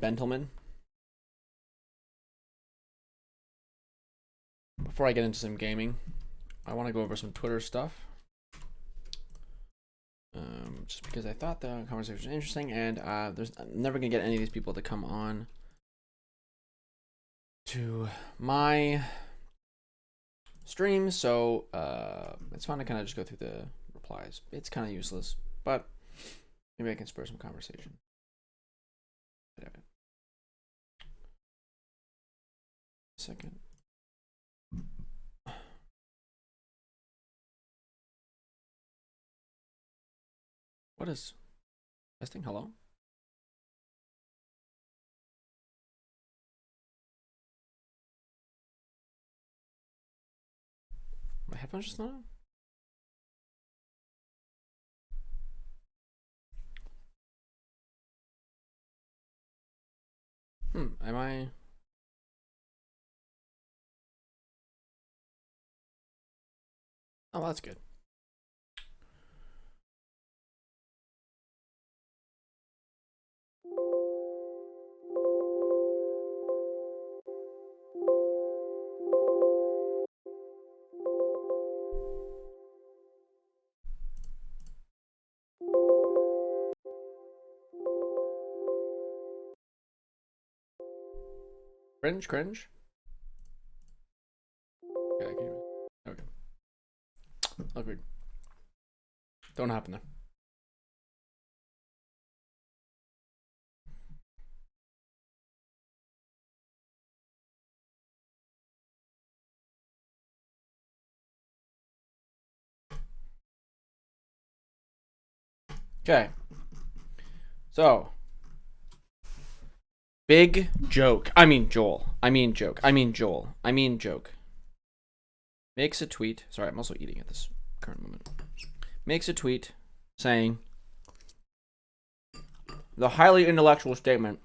and Bentelman. Before I get into some gaming, I want to go over some Twitter stuff. Just because I thought the conversation was interesting, and I'm never going to get any of these people to come on to my stream, so it's fun to kind of just go through the replies. It's kind of useless, but maybe I can spur some conversation. Second. What is testing? Hello? My headphones just not on? Am I? Oh, that's good. Cringe? Yeah, I can hear it. Okay. Agreed. Don't happen there. Okay. So, big joke. I mean Joel. Makes a tweet. Sorry, I'm also eating at this current moment. Makes a tweet saying the highly intellectual statement,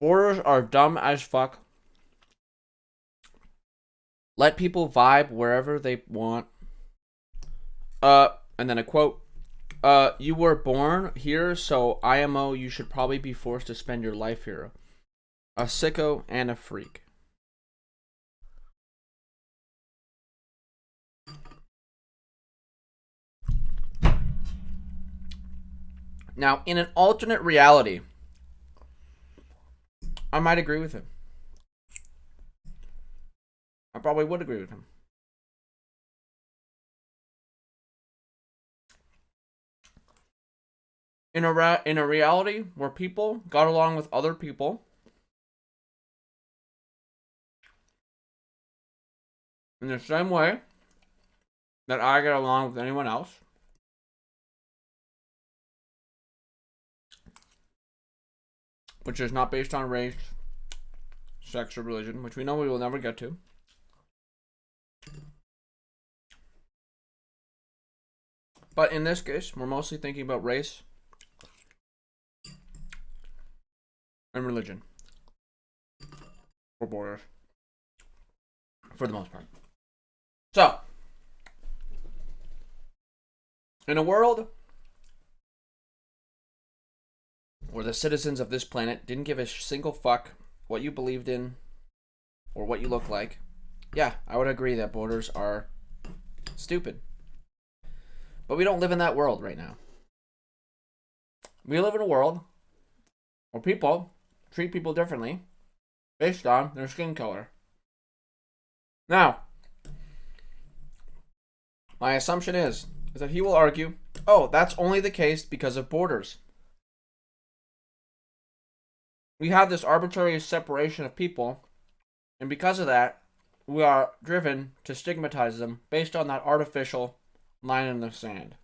borders are dumb as fuck. Let people vibe wherever they want. And then a quote. You were born here, so IMO, you should probably be forced to spend your life here. A sicko and a freak. Now, in an alternate reality, I might agree with him. I probably would agree with him. In a reality where people got along with other people, in the same way that I get along with anyone else, which is not based on race, sex, or religion, which we know we will never get to. But in this case, we're mostly thinking about race and religion. Or borders. For the most part. So, in a world where the citizens of this planet didn't give a single fuck what you believed in or what you look like, yeah, I would agree that borders are stupid. But we don't live in that world right now. We live in a world where people treat people differently based on their skin color. Now, my assumption is that he will argue, oh, that's only the case because of borders. We have this arbitrary separation of people, and because of that, we are driven to stigmatize them based on that artificial line in the sand.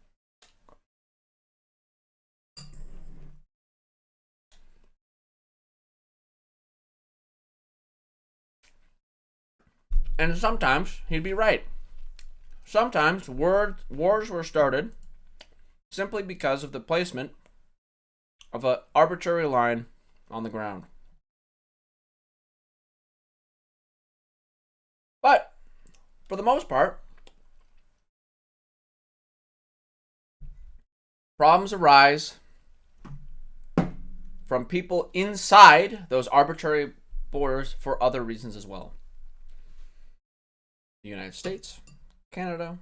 And sometimes he'd be right. Sometimes wars were started simply because of the placement of an arbitrary line on the ground. But, for the most part, problems arise from people inside those arbitrary borders for other reasons as well. The United States, Canada,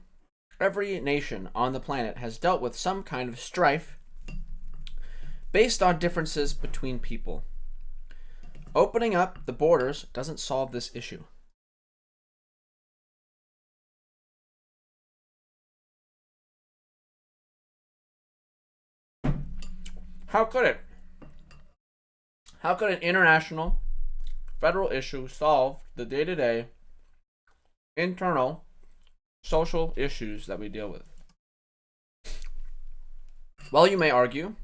every nation on the planet has dealt with some kind of strife based on differences between people. Opening up the borders doesn't solve this issue. How could it? How could an international federal issue solve the day-to-day internal social issues that we deal with? Well, you may argue,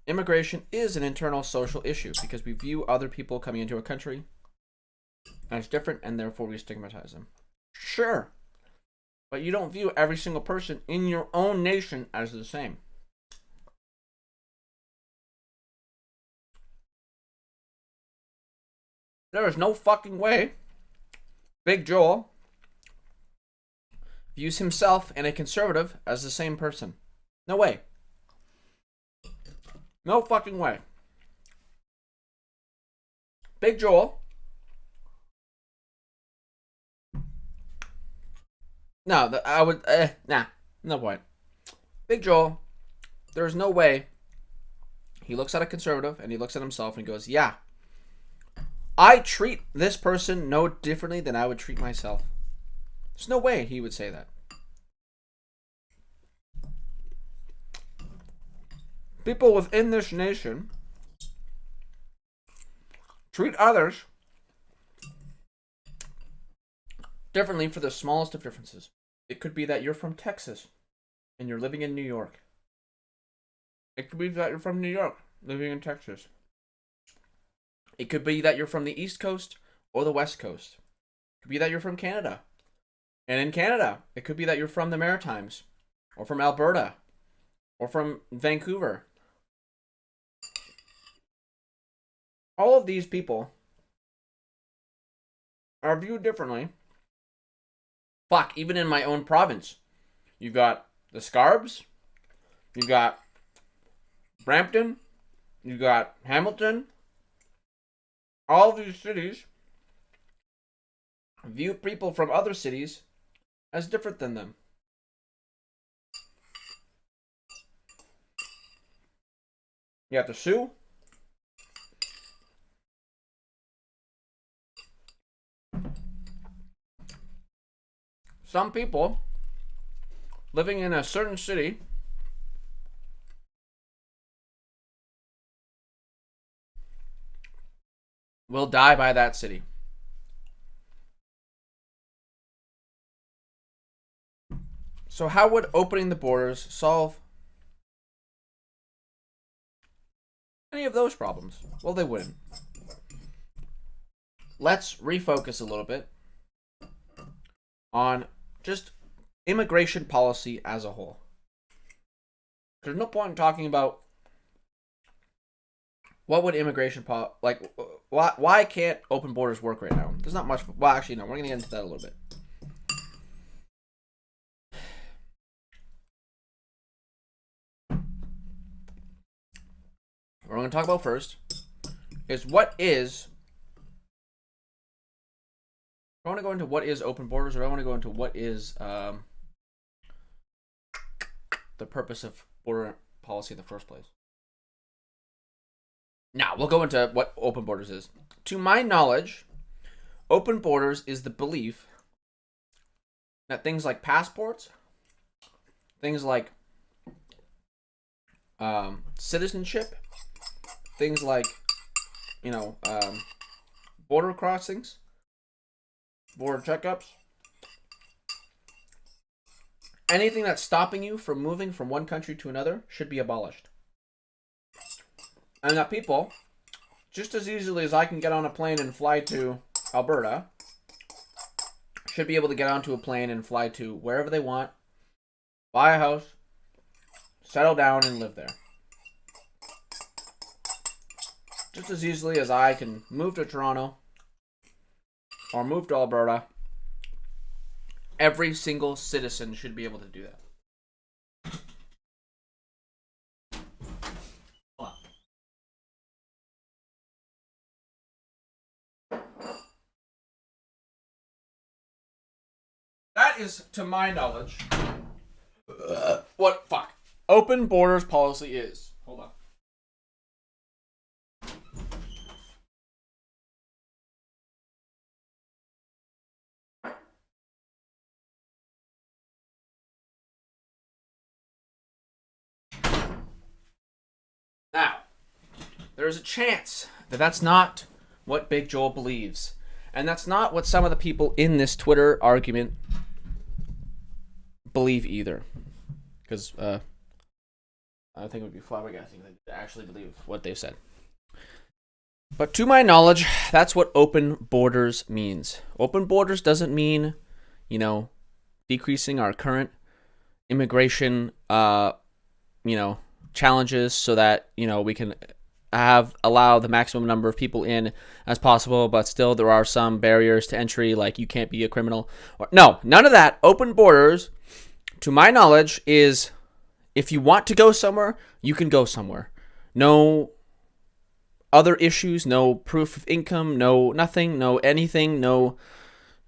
immigration is an internal social issue because we view other people coming into a country as different and therefore we stigmatize them. Sure, but you don't view every single person in your own nation as the same. There is no fucking way Big Joel views himself and a conservative as the same person. No way. No fucking way. Big Joel. No, I would. Nah, no point. Big Joel, there's no way he looks at a conservative and he looks at himself and goes, yeah, I treat this person no differently than I would treat myself. There's no way he would say that. People within this nation treat others differently for the smallest of differences. It could be that you're from Texas and you're living in New York. It could be that you're from New York living in Texas. It could be that you're from the East Coast or the West Coast. It could be that you're from Canada. And in Canada, it could be that you're from the Maritimes or from Alberta or from Vancouver. All of these people are viewed differently. Fuck, even in my own province. You've got the Scarbs. You've got Brampton. You've got Hamilton. All of these cities view people from other cities as different than them. You have the Sioux. Some people living in a certain city will die by that city. So how would opening the borders solve any of those problems? Well, they wouldn't. Let's refocus a little bit on just immigration policy as a whole. There's no point in talking about what would immigration why can't open borders work right now? There's not much. Well, actually, no. We're gonna get into that a little bit. What we're gonna talk about first is what is. I want to go into what is open borders, or I want to go into what is the purpose of border policy in the first place. Now, we'll go into what open borders is. To my knowledge, open borders is the belief that things like passports, things like citizenship, things like, border crossings, border checkups, anything that's stopping you from moving from one country to another should be abolished. And that people, just as easily as I can get on a plane and fly to Alberta, should be able to get onto a plane and fly to wherever they want, buy a house, settle down, and live there. Just as easily as I can move to Toronto or move to Alberta, every single citizen should be able to do that. that is, to my knowledge, what open borders policy is. Hold on. Now, there's a chance that that's not what Big Joel believes. And that's not what some of the people in this Twitter argument believe either. Because I think it would be flabbergasting if they actually believe what they've said. But to my knowledge, that's what open borders means. Open borders doesn't mean, decreasing our current immigration, challenges so that, we can allow the maximum number of people in as possible, but still there are some barriers to entry, like you can't be a criminal. No, none of that. Open borders, to my knowledge, is if you want to go somewhere, you can go somewhere. No other issues, no proof of income, no nothing, no anything, no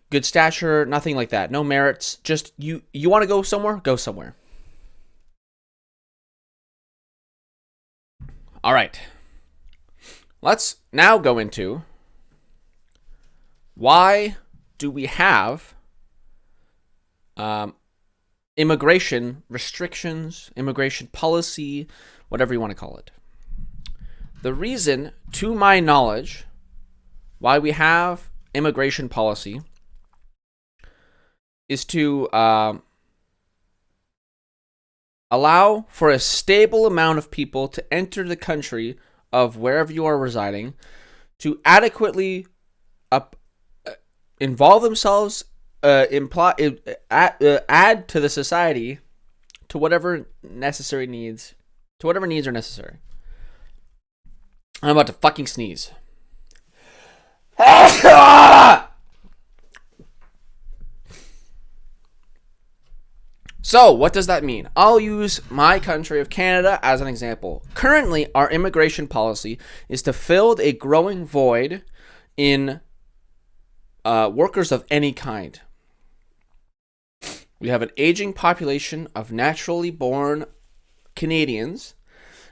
good stature, nothing like that. No merits. Just you want to go somewhere, go somewhere. All right. Let's now go into why do we have immigration restrictions, immigration policy, whatever you want to call it. The reason, to my knowledge, why we have immigration policy is to allow for a stable amount of people to enter the country of wherever you are residing, to adequately involve themselves, add to the society, to whatever needs are necessary. I'm about to fucking sneeze. So, what does that mean? I'll use my country of Canada as an example. Currently, our immigration policy is to fill a growing void in workers of any kind. We have an aging population of naturally born Canadians,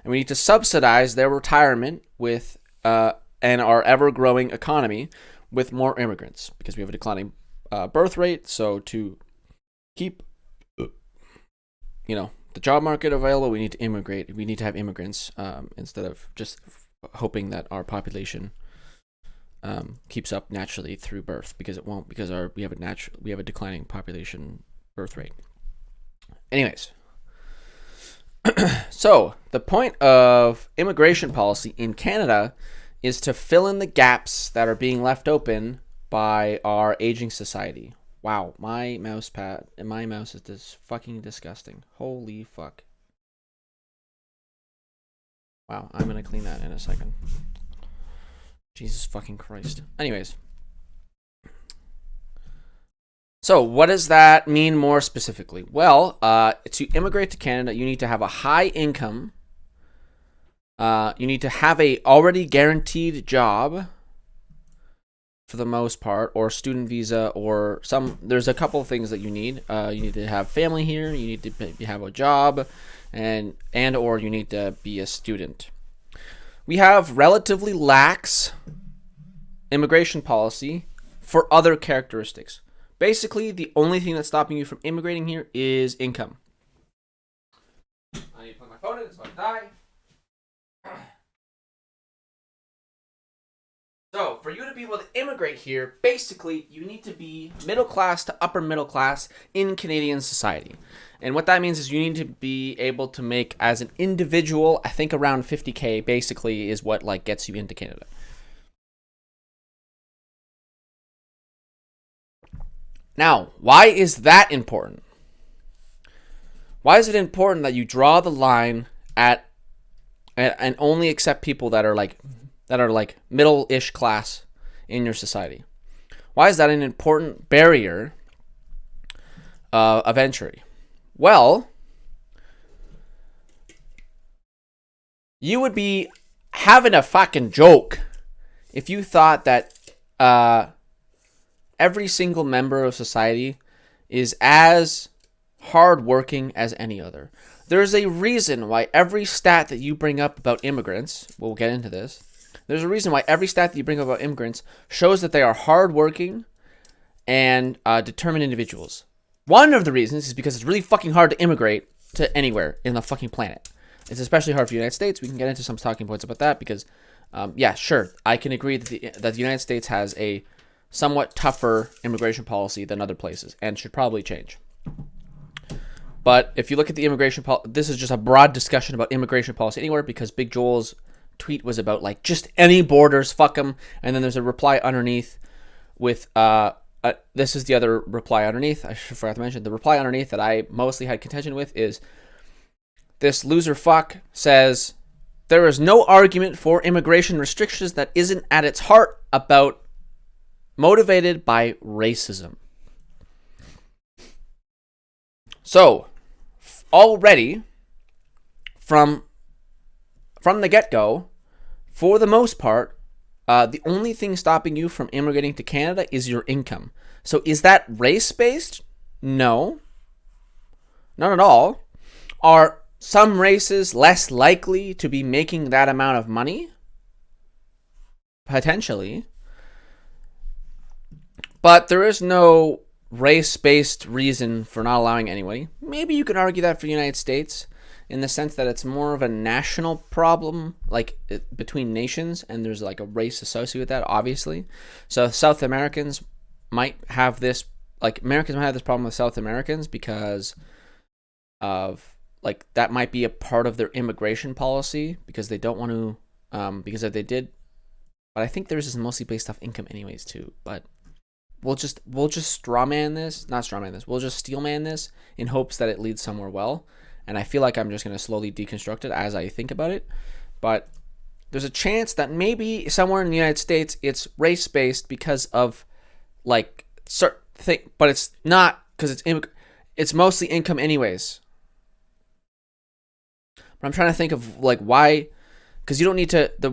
and we need to subsidize their retirement with and our ever-growing economy with more immigrants, because we have a declining birth rate. So to keep the job market available, we need to immigrate. We need to have immigrants instead of just hoping that our population keeps up naturally through birth, because it won't, because we have a declining population birth rate. Anyways, so the point of immigration policy in Canada is to fill in the gaps that are being left open by our aging society. Wow, my mouse is just fucking disgusting. Holy fuck. Wow, I'm gonna clean that in a second. Jesus fucking Christ. Anyways. So, what does that mean more specifically? Well, to immigrate to Canada, you need to have a high income. You need to have a already guaranteed job, for the most part, or student visa, or there's a couple of things that you need. You need to have family here, you need to have a job, and or you need to be a student. We have relatively lax immigration policy for other characteristics. Basically, the only thing that's stopping you from immigrating here is income. I need to put my phone in, so I die. So, for you to be able to immigrate here, basically, you need to be middle class to upper middle class in Canadian society. And what that means is you need to be able to make, as an individual, I think around $50K basically is what gets you into Canada. Now, why is that important? Why is it important that you draw the line at and only accept people that are middle-ish class in your society? Why is that an important barrier of entry? Well, you would be having a fucking joke if you thought that every single member of society is as hardworking as any other. There's a reason why every stat that you bring up about immigrants, we'll get into this, there's a reason why every stat that you bring up about immigrants shows that they are hardworking and determined individuals. One of the reasons is because it's really fucking hard to immigrate to anywhere in the fucking planet. It's especially hard for the United States. We can get into some talking points about that because, yeah, sure, I can agree that the United States has a somewhat tougher immigration policy than other places and should probably change. But if you look at the immigration policy, this is just a broad discussion about immigration policy anywhere because Big Joel's tweet was about like just any borders, fuck them. And then there's a reply underneath with, this is the other reply underneath. I forgot to mention the reply underneath that I mostly had contention with is this loser fuck says, there is no argument for immigration restrictions that isn't at its heart about motivated by racism. So, already, from the get-go, for the most part, the only thing stopping you from immigrating to Canada is your income. So is that race-based? No. Not at all. Are some races less likely to be making that amount of money? Potentially. But there is no race-based reason for not allowing anybody. Maybe you could argue that for the United States in the sense that it's more of a national problem, like between nations, and there's like a race associated with that, obviously. So South Americans might have this, like Americans might have this problem with South Americans because of, like, that might be a part of their immigration policy because they don't want to, because if they did, but I think theirs is mostly based off income anyways too, but we'll just strawman this, not strawman this, we'll just steelman this in hopes that it leads somewhere well. And I feel like I'm just going to slowly deconstruct it as I think about it. But there's a chance that maybe somewhere in the United States it's race-based because of, like, certain thing, but it's not because it's mostly income anyways. But I'm trying to think of, like, why, because you don't need to, the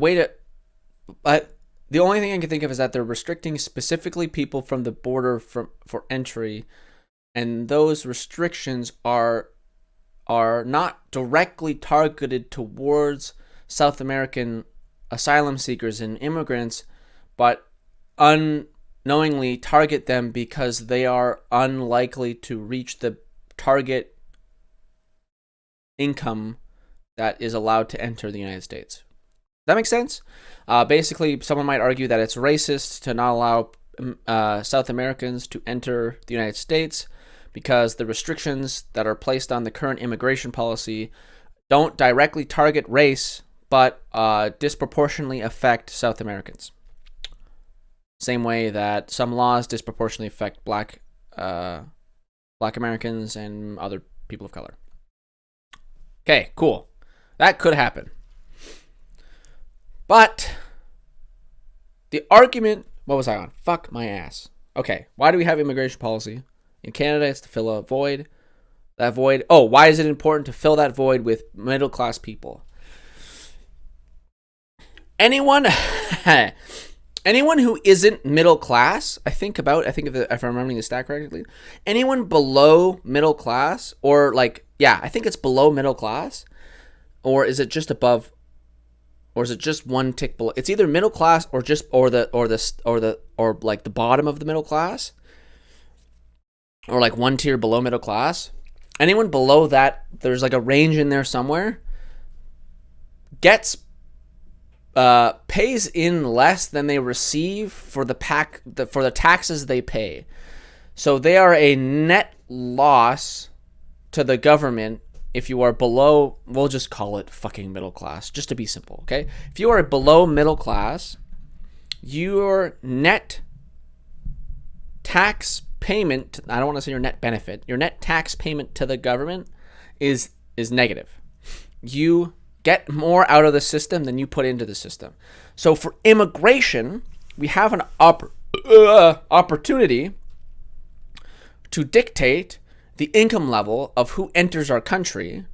only thing I can think of is that they're restricting specifically people from the border for entry, and those restrictions are not directly targeted towards South American asylum seekers and immigrants, but unknowingly target them because they are unlikely to reach the target income that is allowed to enter the United States. That makes sense? Basically, someone might argue that it's racist to not allow South Americans to enter the United States because the restrictions that are placed on the current immigration policy don't directly target race, but disproportionately affect South Americans. Same way that some laws disproportionately affect Black Americans and other people of color. Okay, cool. That could happen. But the argument, what was I on? Fuck my ass. Okay, why do we have immigration policy? In Canada, it's to fill a void. That void, why is it important to fill that void with middle-class people? Anyone who isn't middle class, I think if I'm remembering the stat correctly, anyone below middle class, or I think it's below middle class, or is it just above, or is it just one tick below? It's either middle class or the bottom of the middle class, or like one tier below middle class. Anyone below that, there's like a range in there somewhere, gets pays in less than they receive for the taxes they pay. So they are a net loss to the government if you are below, we'll just call it fucking middle class, just to be simple, okay? If you are below middle class, your net tax payment, I don't want to say your net benefit, your net tax payment to the government is negative. You get more out of the system than you put into the system. So for immigration, we have an opportunity to dictate the income level of who enters our country.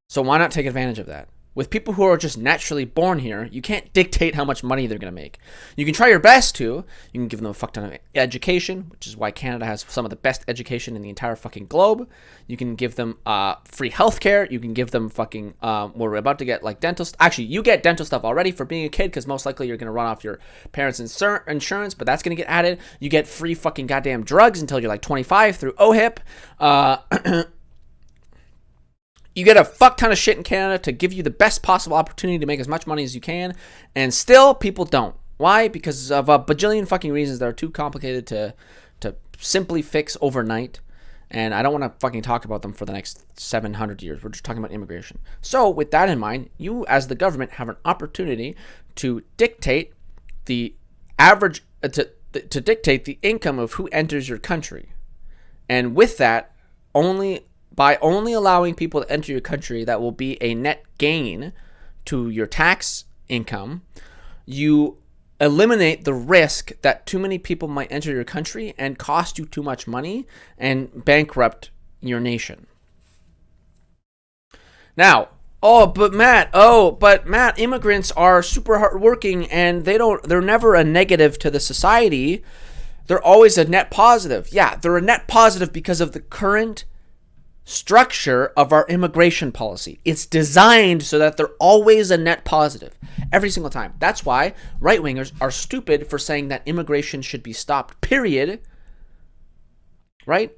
So why not take advantage of that? With people who are just naturally born here, you can't dictate how much money they're going to make. You can try your best to. You can give them a fuck ton of education, which is why Canada has some of the best education in the entire fucking globe. You can give them free healthcare. You can give them fucking, we're about to get like dental. Actually, you get dental stuff already for being a kid because most likely you're going to run off your parents' insurance, but that's going to get added. You get free fucking goddamn drugs until you're like 25 through OHIP. You get a fuck ton of shit in Canada to give you the best possible opportunity to make as much money as you can, and still people don't. Why? Because of a bajillion fucking reasons that are too complicated to simply fix overnight, and I don't want to fucking talk about them for the next 700 years. We're just talking about immigration. So with that in mind, you as the government have an opportunity to dictate the average, to dictate the income of who enters your country, and with that, by only allowing people to enter your country, that will be a net gain to your tax income. You eliminate the risk that too many people might enter your country and cost you too much money and bankrupt your nation. Now, but Matt, immigrants are super hardworking and they're never a negative to the society. They're always a net positive. Yeah, they're a net positive because of the current structure of our immigration policy. It's designed so that they're always a net positive every single time. That's why right-wingers are stupid for saying that immigration should be stopped, period. Right?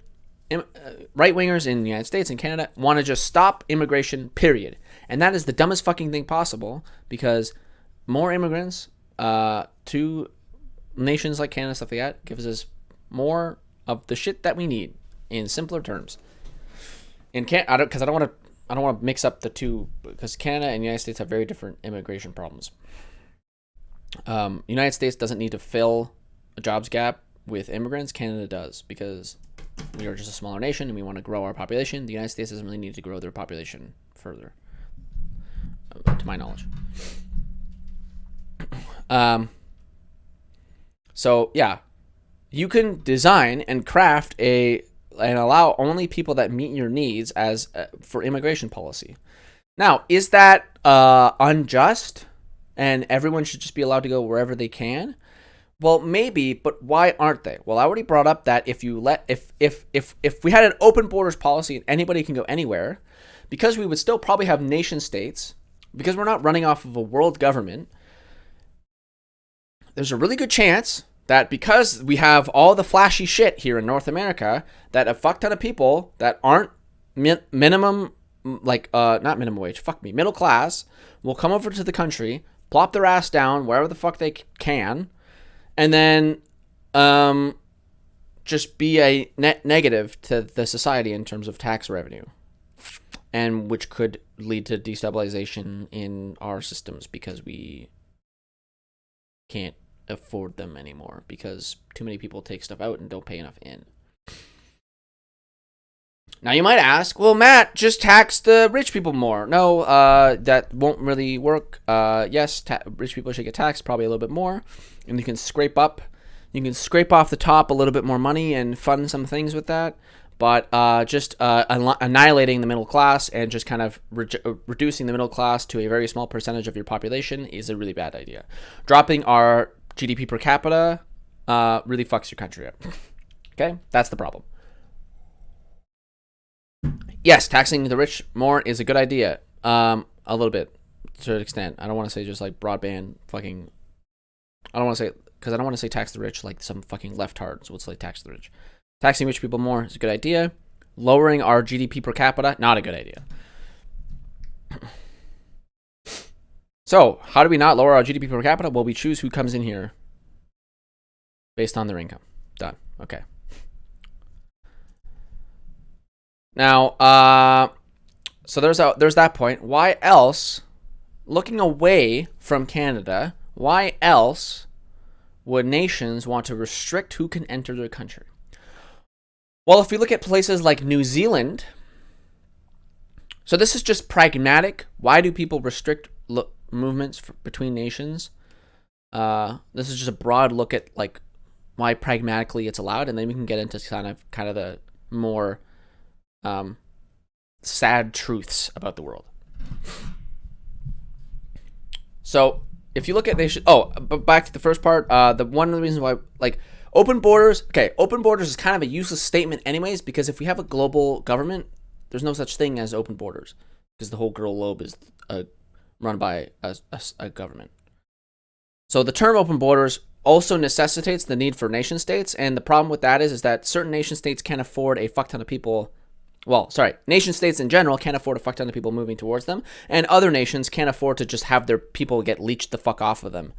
Right-wingers in the United States and Canada want to just stop immigration, period. And that is the dumbest fucking thing possible, because more immigrants to nations like Canada, stuff like that, gives us more of the shit that we need in simpler terms. I don't want to mix up the two, because Canada and the United States have very different immigration problems. United States doesn't need to fill a jobs gap with immigrants. Canada does, because we are just a smaller nation and we want to grow our population. The United States doesn't really need to grow their population further, to my knowledge. So yeah, you can design and craft and allow only people that meet your needs as for immigration policy. Now, is that unjust and everyone should just be allowed to go wherever they can? Well, maybe, but why aren't they? Well, I already brought up that if we had an open borders policy and anybody can go anywhere, because we would still probably have nation states, because we're not running off of a world government, there's a really good chance that because we have all the flashy shit here in North America, that a fuck ton of people that aren't middle class will come over to the country, plop their ass down wherever the fuck they can, and then just be a net negative to the society in terms of tax revenue, and which could lead to destabilization in our systems because we can't afford them anymore because too many people take stuff out and don't pay enough in. Now you might ask, well, Matt, just tax the rich people more. No, that won't really work. Yes, rich people should get taxed probably a little bit more, and you can scrape off the top a little bit more money and fund some things with that. But just annihilating the middle class and just kind of reducing the middle class to a very small percentage of your population is a really bad idea. Dropping our GDP per capita really fucks your country up. Okay? That's the problem. Yes, taxing the rich more is a good idea. A little bit, to an extent. I don't want to say just like broadband fucking... I don't want to say... Because I don't want to say tax the rich like some fucking left-hard. So let's say tax the rich. Taxing rich people more is a good idea. Lowering our GDP per capita, not a good idea. So, how do we not lower our GDP per capita? Well, we choose who comes in here based on their income. Done. Okay. Now, so there's that point. Why else, looking away from Canada, why else would nations want to restrict who can enter their country? Well, if we look at places like New Zealand, so this is just pragmatic. Why do people restrict movements between nations? This is just a broad look at like why pragmatically it's allowed, and then we can get into kind of the more sad truths about the world. So if you look at but back to the first part, the one of the reasons why like open borders is kind of a useless statement anyways, because if we have a global government, there's no such thing as open borders because the whole globe is run by a government. So the term open borders also necessitates the need for nation states, and the problem with that is that certain nation states can't afford a fuck ton of people. Well, sorry, nation states in general can't afford a fuck ton of people moving towards them, and other nations can't afford to just have their people get leached the fuck off of them,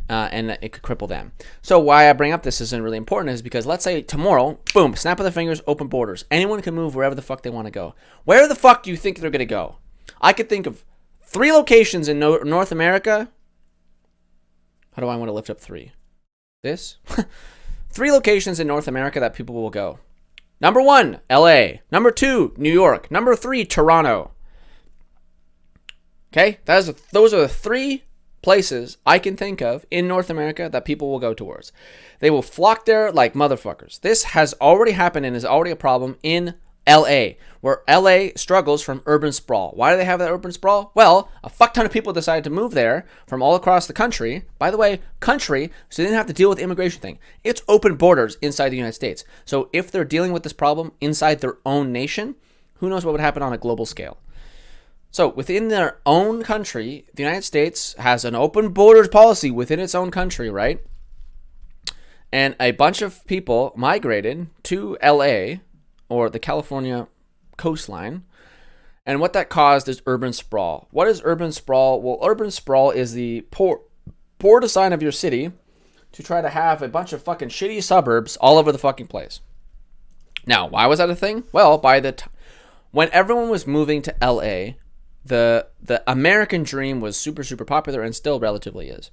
and it could cripple them. So why I bring up this isn't really important is because let's say tomorrow, boom, snap of the fingers, open borders. Anyone can move wherever the fuck they want to go. Where the fuck do you think they're going to go? I could think of 3 locations in North America. How do I want to lift up 3? This? 3 locations in North America that people will go. Number 1, LA. Number 2, New York. Number 3, Toronto. Okay? Those are the 3 places I can think of in North America that people will go towards. They will flock there like motherfuckers. This has already happened and is already a problem in LA, where LA struggles from urban sprawl. Why do they have that urban sprawl? Well, a fuck ton of people decided to move there from all across the country. By the way, country, so they didn't have to deal with the immigration thing. It's open borders inside the United States. So if they're dealing with this problem inside their own nation, who knows what would happen on a global scale. So within their own country, the United States has an open borders policy within its own country, right? And a bunch of people migrated to LA, or the California coastline, and what that caused is urban sprawl. What is urban sprawl? Well, urban sprawl is the poor design of your city to try to have a bunch of fucking shitty suburbs all over the fucking place. Now, why was that a thing? Well, when everyone was moving to LA, the American dream was super, super popular and still relatively is.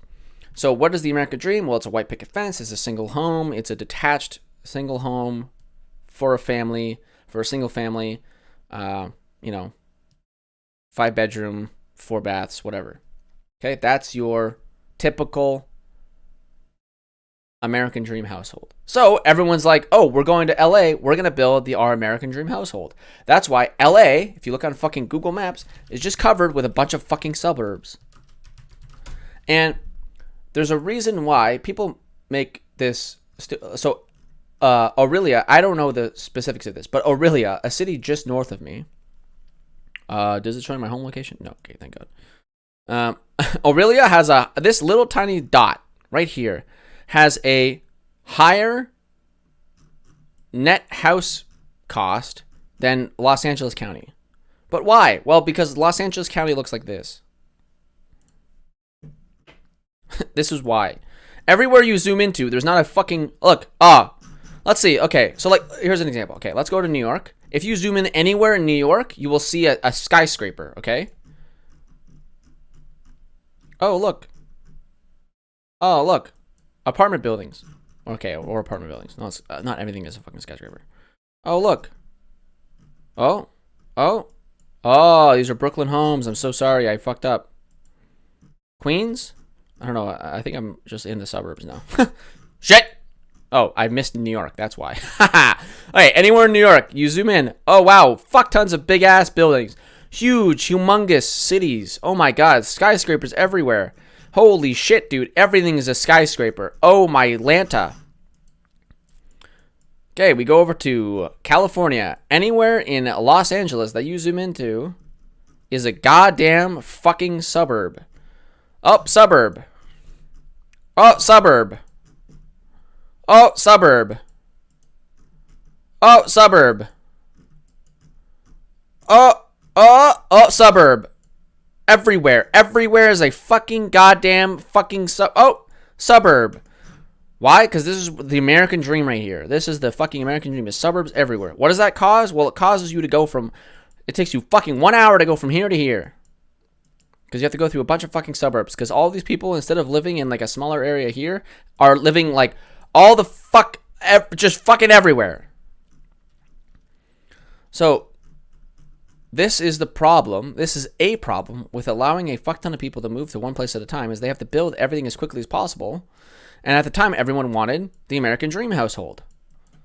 So what is the American dream? Well, it's a white picket fence, it's a single home, it's a detached single home for a single family, 5 bedroom, 4 baths, whatever. Okay, that's your typical American dream household. So everyone's like, oh, we're going to LA, we're going to build our American dream household. That's why LA, if you look on fucking Google Maps, is just covered with a bunch of fucking suburbs. And there's a reason why people make this. Aurelia, I don't know the specifics of this, but Aurelia, a city just north of me. Does it show my home location? No. Okay, thank God. Aurelia has this little tiny dot right here has a higher net house cost than Los Angeles County. But why? Well, because Los Angeles County looks like this. This is why. Everywhere you zoom into, there's not a fucking look. Let's see. Okay, so like here's an example. Okay, let's go to New York. If you zoom in anywhere in New York, you will see a skyscraper. Okay. Oh look. Apartment buildings. Okay, or apartment buildings. No, it's, not everything is a fucking skyscraper. Oh look. Oh. These are Brooklyn homes. I'm so sorry. I fucked up. Queens? I don't know. I think I'm just in the suburbs now. Shit. Oh, I missed New York. That's why. Okay, anywhere in New York, you zoom in. Oh, wow. Fuck tons of big ass buildings. Huge, humongous cities. Oh my God. Skyscrapers everywhere. Holy shit, dude. Everything is a skyscraper. Oh my Lanta. Okay, we go over to California. Anywhere in Los Angeles that you zoom into is a goddamn fucking suburb. Oh, suburb. Oh, suburb. Oh, suburb. Oh, suburb. Oh, suburb. Everywhere. Everywhere is a fucking goddamn fucking suburb. Why? Because this is the American dream right here. This is the fucking American dream. Is suburbs everywhere. What does that cause? Well, it causes you to go from... It takes you fucking 1 hour to go from here to here. Because you have to go through a bunch of fucking suburbs. Because all these people, instead of living in like a smaller area here, are living like all the fuck... just fucking everywhere. So... this is the problem. This is a problem with allowing a fuck ton of people to move to one place at a time, is they have to build everything as quickly as possible. And at the time, everyone wanted the American dream household.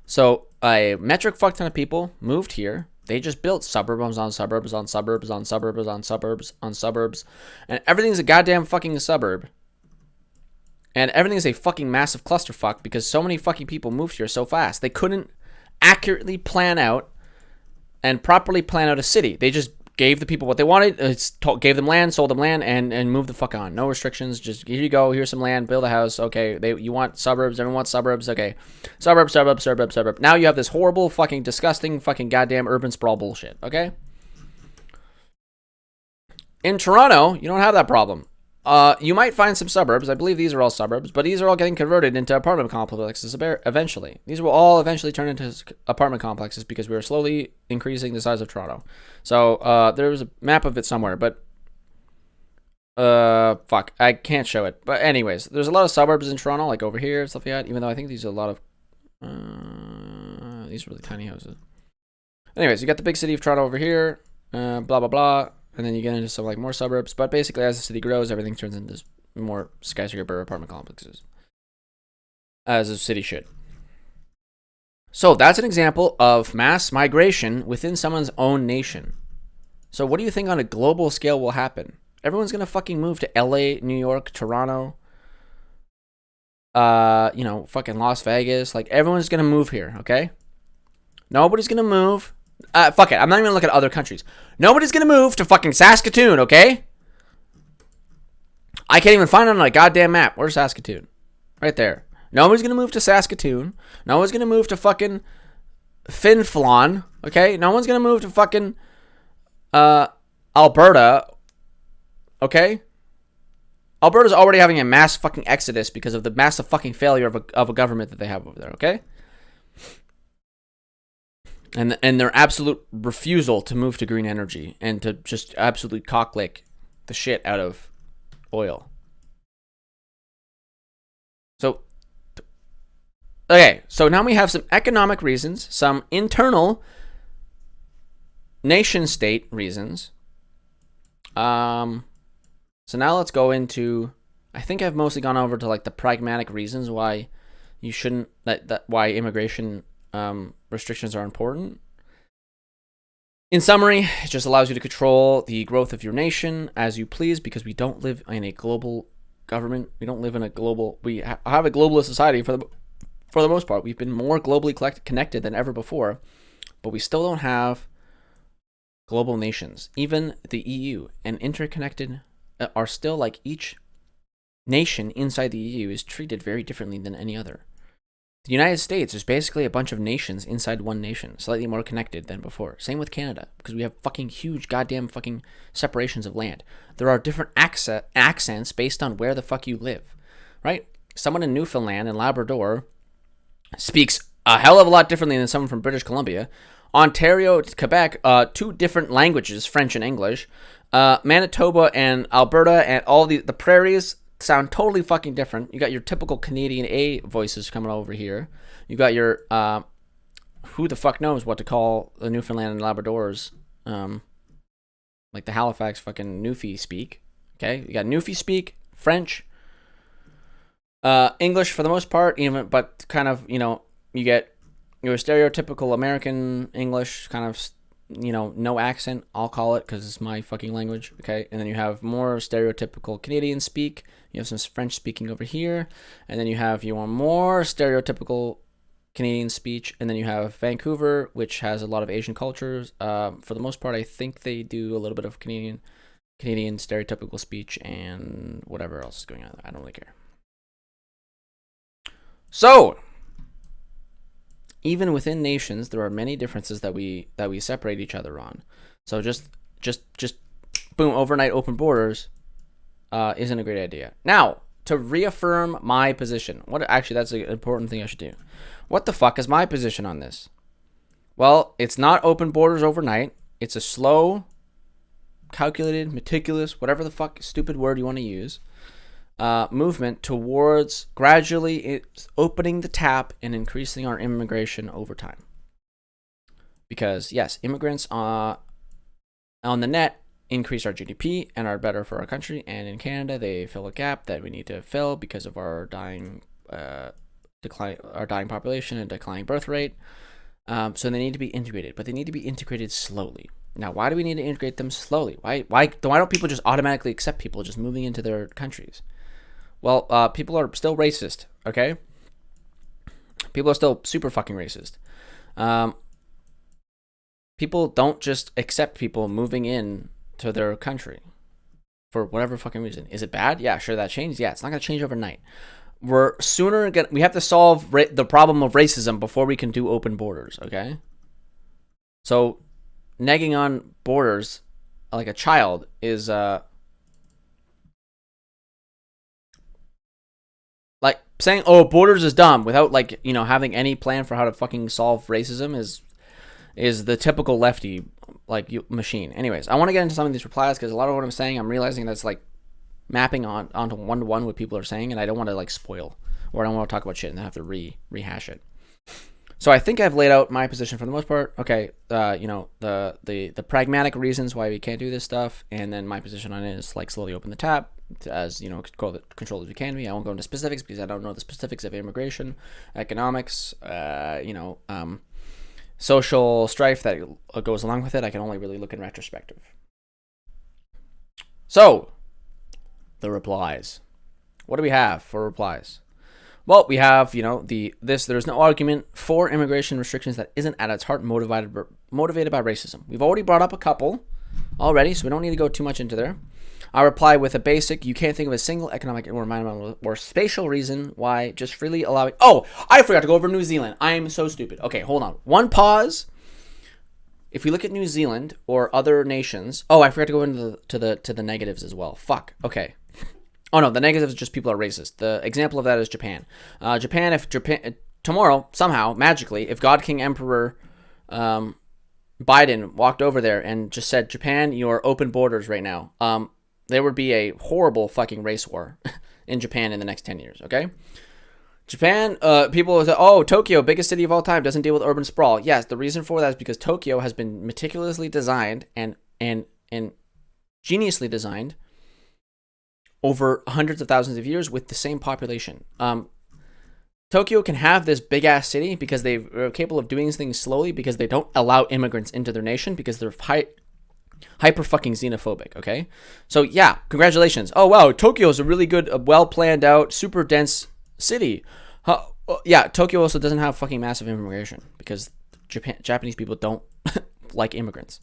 So a metric fuck ton of people moved here, They just built suburbs on suburbs on suburbs on suburbs on suburbs on suburbs. And everything's a goddamn fucking suburb. And everything is a fucking massive clusterfuck because so many fucking people moved here so fast. They couldn't accurately plan out and properly plan out a city. They just gave the people what they wanted, gave them land, sold them land, and moved the fuck on. No restrictions. Just here you go. Here's some land. Build a house. Okay. You want suburbs. Everyone wants suburbs. Okay. Suburb. Now you have this horrible, fucking, disgusting, fucking goddamn urban sprawl bullshit. Okay. In Toronto, you don't have that problem. You might find some suburbs. I believe these are all suburbs, but these are all getting converted into apartment complexes eventually. These will all eventually turn into apartment complexes because we are slowly increasing the size of Toronto. So there's a map of it somewhere, but fuck, I can't show it. But anyways, there's a lot of suburbs in Toronto, like over here, stuff like that, even though I think these are a lot of these are really tiny houses. Anyways, you got the big city of Toronto over here, blah, blah, blah. And then you get into some like more suburbs. But basically, as the city grows, everything turns into more skyscraper apartment complexes. As a city should. So that's an example of mass migration within someone's own nation. So what do you think on a global scale will happen? Everyone's going to fucking move to LA, New York, Toronto. Fucking Las Vegas. Like, everyone's going to move here, okay? Nobody's going to move. Fuck it. I'm not even gonna look at other countries. Nobody's gonna move to fucking Saskatoon, okay? I can't even find it on a goddamn map. Where's Saskatoon? Right there. Nobody's gonna move to Saskatoon. No one's gonna move to fucking Fin Flon, okay? No one's gonna move to fucking Alberta, okay? Alberta's already having a mass fucking exodus because of the massive fucking failure of a government that they have over there, okay? And their absolute refusal to move to green energy and to just absolutely cocklick the shit out of oil. So, okay, so now we have some economic reasons, some internal nation-state reasons. So now let's go into, I think I've mostly gone over to like the pragmatic reasons why you shouldn't, why immigration restrictions are important. In summary, it just allows you to control the growth of your nation as you please because we don't live in a global government. We don't live in a global. We have a globalist society for the most part. We've been more globally connected than ever before, but we still don't have global nations. Even the EU and interconnected are still like each nation inside the EU is treated very differently than any other. The United States is basically a bunch of nations inside one nation, slightly more connected than before. Same with Canada, because we have fucking huge goddamn fucking separations of land. There are different accents based on where the fuck you live, right? Someone in Newfoundland and Labrador speaks a hell of a lot differently than someone from British Columbia. Ontario, Quebec, two different languages, French and English. Manitoba and Alberta and all the prairies sound totally fucking different. You got your typical Canadian A voices coming over here. You got your who the fuck knows what to call the Newfoundland and Labradors, like the Halifax fucking Newfie speak. Okay, you got Newfie speak, French, English for the most part, even, but kind of, you get your stereotypical American English, kind of, no accent, I'll call it, because it's my fucking language, okay? And then you have more stereotypical Canadian speak. You have some French speaking over here. And then you have your more stereotypical Canadian speech. And then you have Vancouver, which has a lot of Asian cultures. For the most part, I think they do a little bit of Canadian stereotypical speech and whatever else is going on. I don't really care. So, even within nations, there are many differences that we separate each other on. So just boom, overnight open borders isn't a great idea. Now, to reaffirm my position, that's an important thing I should do. What the fuck is my position on this? Well, it's not open borders overnight. It's a slow, calculated, meticulous, whatever the fuck stupid word you want to use, movement towards gradually opening the tap and increasing our immigration over time. Because yes, immigrants on the net increase our GDP and are better for our country, and in Canada they fill a gap that we need to fill because of our dying population and declining birth rate. So they need to be integrated, but they need to be integrated slowly. Now, why do we need to integrate them slowly? Why don't people just automatically accept people just moving into their countries? Well, people are still racist, okay? People are still super fucking racist. People don't just accept people moving in to their country for whatever fucking reason. Is it bad? Yeah, sure, that changed. Yeah, it's not going to change overnight. We have to solve the problem of racism before we can do open borders, okay? So, negging on borders like a child is, like, saying, oh, borders is dumb without, like, you know, having any plan for how to fucking solve racism is the typical lefty, like, machine. Anyways, I want to get into some of these replies because a lot of what I'm saying, I'm realizing that's, like, mapping onto one-to-one what people are saying, and I don't want to, like, spoil, or I don't want to talk about shit and then have to rehash it. So I think I've laid out my position for the most part. Okay, you know, the pragmatic reasons why we can't do this stuff, and then my position on it is, like, slowly open the tap as, you know, control as we can be. I won't go into specifics because I don't know the specifics of immigration, economics, you know, social strife that goes along with it. I can only really look in retrospective. So, the replies. What do we have for replies? Well, we have, you know, there's no argument for immigration restrictions that isn't at its heart motivated by racism. We've already brought up a couple already, so we don't need to go too much into there. I reply with a basic, you can't think of a single economic or environmental or spatial reason why just freely allowing... Oh, I forgot to go over New Zealand. I am so stupid. Okay, hold on. One pause. If we look at New Zealand or other nations... Oh, I forgot to go into the negatives as well. Fuck. Okay. Oh, no, the negatives is just people are racist. The example of that is Japan. Japan, tomorrow, somehow, magically, if God King Emperor Biden walked over there and just said, Japan, you're open borders right now, there would be a horrible fucking race war in Japan in the next 10 years, okay? Japan, people will say, oh, Tokyo, biggest city of all time, doesn't deal with urban sprawl. Yes, the reason for that is because Tokyo has been meticulously designed and geniusly designed over hundreds of thousands of years with the same population. Tokyo can have this big-ass city because they're capable of doing things slowly because they don't allow immigrants into their nation because they're hyper-fucking xenophobic, okay? So, yeah, congratulations. Oh, wow, Tokyo is a really good, well-planned-out, super dense city. Yeah, Tokyo also doesn't have fucking massive immigration because Japanese people don't like immigrants.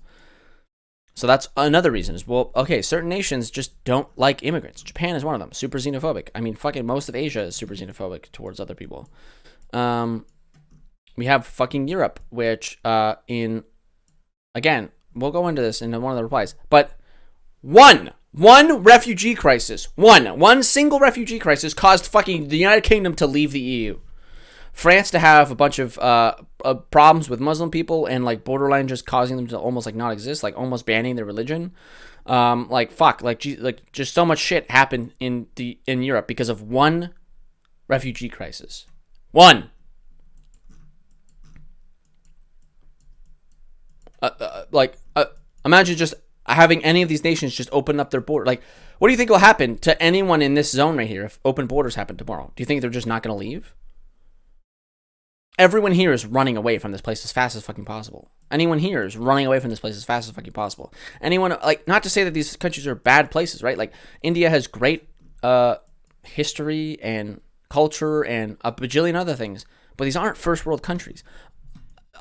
So that's another reason. Well, okay, certain nations just don't like immigrants. Japan is one of them. Super xenophobic. I mean, fucking most of Asia is super xenophobic towards other people. We have fucking Europe, which again, we'll go into this in one of the replies, but one refugee crisis, one single refugee crisis caused fucking the United Kingdom to leave the EU. France to have a bunch of problems with Muslim people and like borderline just causing them to almost like not exist, like almost banning their religion. Like just so much shit happened in Europe because of one refugee crisis. One. Imagine just having any of these nations just open up their border. Like, what do you think will happen to anyone in this zone right here if open borders happen tomorrow? Do you think they're just not going to leave? Everyone here is running away from this place as fast as fucking possible. Anyone here is running away from this place as fast as fucking possible. Anyone, like, not to say that these countries are bad places, right? Like, India has great history and culture and a bajillion other things, but these aren't first world countries.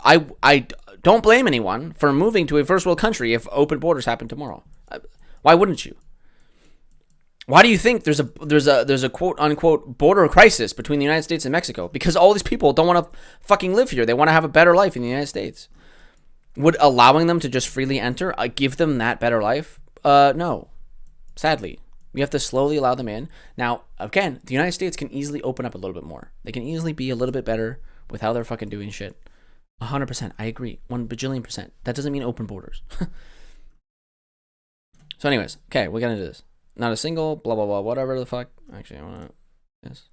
I don't blame anyone for moving to a first world country if open borders happen tomorrow. Why wouldn't you? Why do you think there's a quote unquote border crisis between the United States and Mexico? Because all these people don't want to fucking live here. They want to have a better life in the United States. Would allowing them to just freely enter give them that better life? No. Sadly. We have to slowly allow them in. Now, again, the United States can easily open up a little bit more. They can easily be a little bit better with how they're fucking doing shit. 100%. I agree. 1 bajillion percent. That doesn't mean open borders. So anyways, okay, we'll get into this. Not a single, blah, blah, blah, whatever the fuck. Actually, I want to... Yes.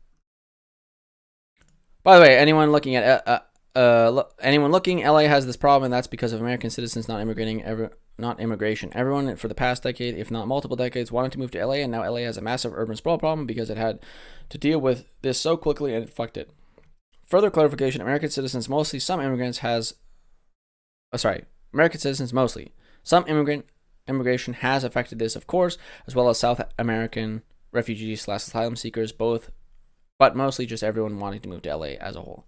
By the way, anyone looking at... LA has this problem, and that's because of American citizens not immigration. Everyone for the past decade, if not multiple decades, wanted to move to LA, and now LA has a massive urban sprawl problem because it had to deal with this so quickly, and it fucked it. Further clarification: American citizens mostly. American citizens mostly. Some immigration has affected this, of course, as well as South American refugees/asylum seekers, both, but mostly just everyone wanting to move to LA as a whole.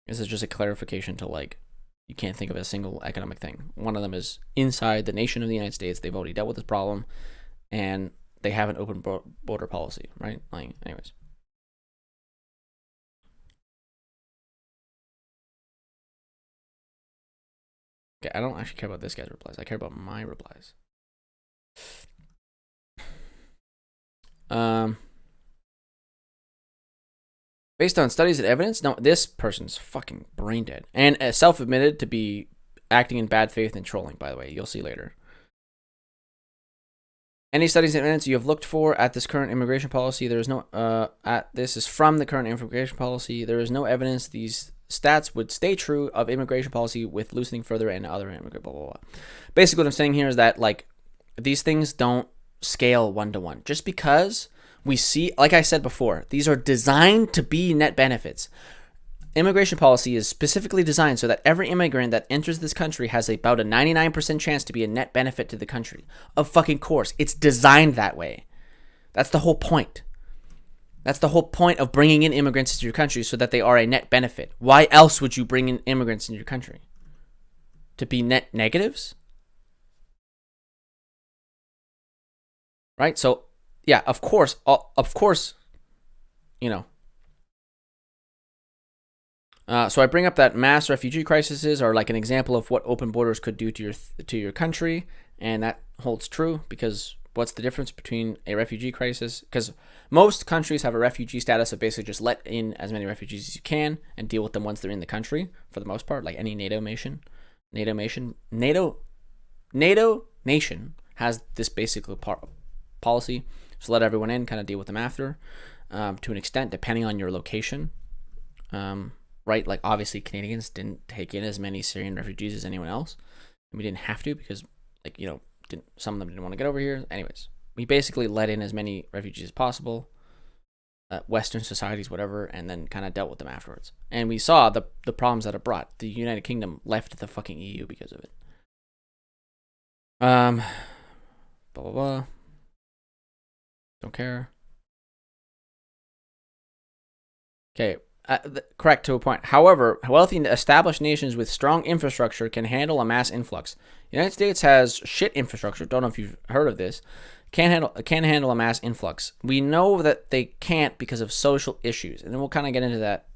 This is just a clarification to, like, you can't think of a single economic thing. One of them is inside the nation of the United States. They've already dealt with this problem, and they have an open border policy, right? Like, anyways. Okay, I don't actually care about this guy's replies. I care about my replies. Based on studies and evidence, no, this person's fucking brain dead. And self-admitted to be acting in bad faith and trolling, by the way. You'll see later. Any studies and evidence you have looked for at this current immigration policy? There is no, this is from the current immigration policy. There is no evidence these stats would stay true of immigration policy with loosening further and other immigrant, blah, blah, blah. Basically, what I'm saying here is that, like, these things don't scale one-to-one. Just because we see, like I said before, these are designed to be net benefits. Immigration policy is specifically designed so that every immigrant that enters this country has about a 99% chance to be a net benefit to the country. Of fucking course. It's designed that way. That's the whole point. That's the whole point of bringing in immigrants into your country, so that they are a net benefit. Why else would you bring in immigrants into your country? To be net negatives? Right? So, yeah, of course, you know. So I bring up that mass refugee crises are like an example of what open borders could do to your country, and that holds true, because what's the difference between a refugee crisis? Because most countries have a refugee status of basically just let in as many refugees as you can and deal with them once they're in the country, for the most part, like any NATO nation has this basically policy. Just let everyone in, kind of deal with them after, to an extent, depending on your location. Right, like obviously Canadians didn't take in as many Syrian refugees as anyone else, and we didn't have to, because, like, you know, some of them didn't want to get over here. Anyways, we basically let in as many refugees as possible, Western societies, whatever, and then kind of dealt with them afterwards. And we saw the problems that it brought. The United Kingdom left the fucking EU because of it. Blah blah blah. Don't care. Okay. Correct to a point. However, wealthy established nations with strong infrastructure can handle a mass influx. The United States has shit infrastructure. Don't know if you've heard of this. Can handle a mass influx. We know that they can't because of social issues, and then we'll kind of get into that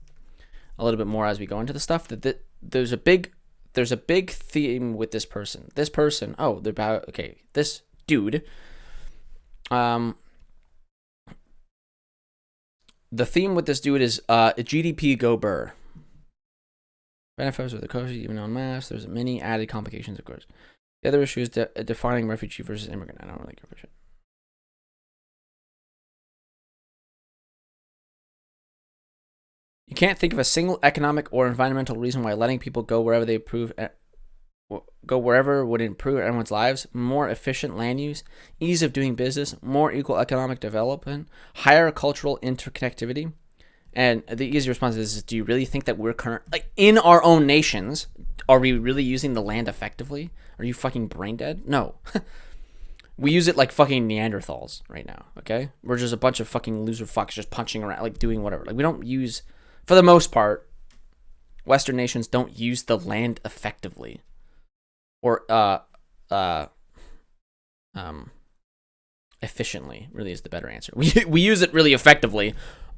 a little bit more as we go into the stuff. That there's a big theme with this person. This person. Oh, they're about okay. This dude. The theme with this dude is GDP go burr. Benefits of the country, even en masse. There's many added complications, of course. The other issue is defining refugee versus immigrant. I don't really give a shit. You can't think of a single economic or environmental reason why letting people go wherever would improve everyone's lives. More efficient land use, ease of doing business, more equal economic development, higher cultural interconnectivity. And the easy response is, do you really think that we're in our own nations, are we really using the land effectively? Are you fucking brain dead? No. We use it like fucking Neanderthals right now, okay? We're just a bunch of fucking loser fucks just punching around, like doing whatever. Like, we don't use, for the most part, Western nations don't use the land effectively. Or efficiently really is the better answer. We use it really effectively.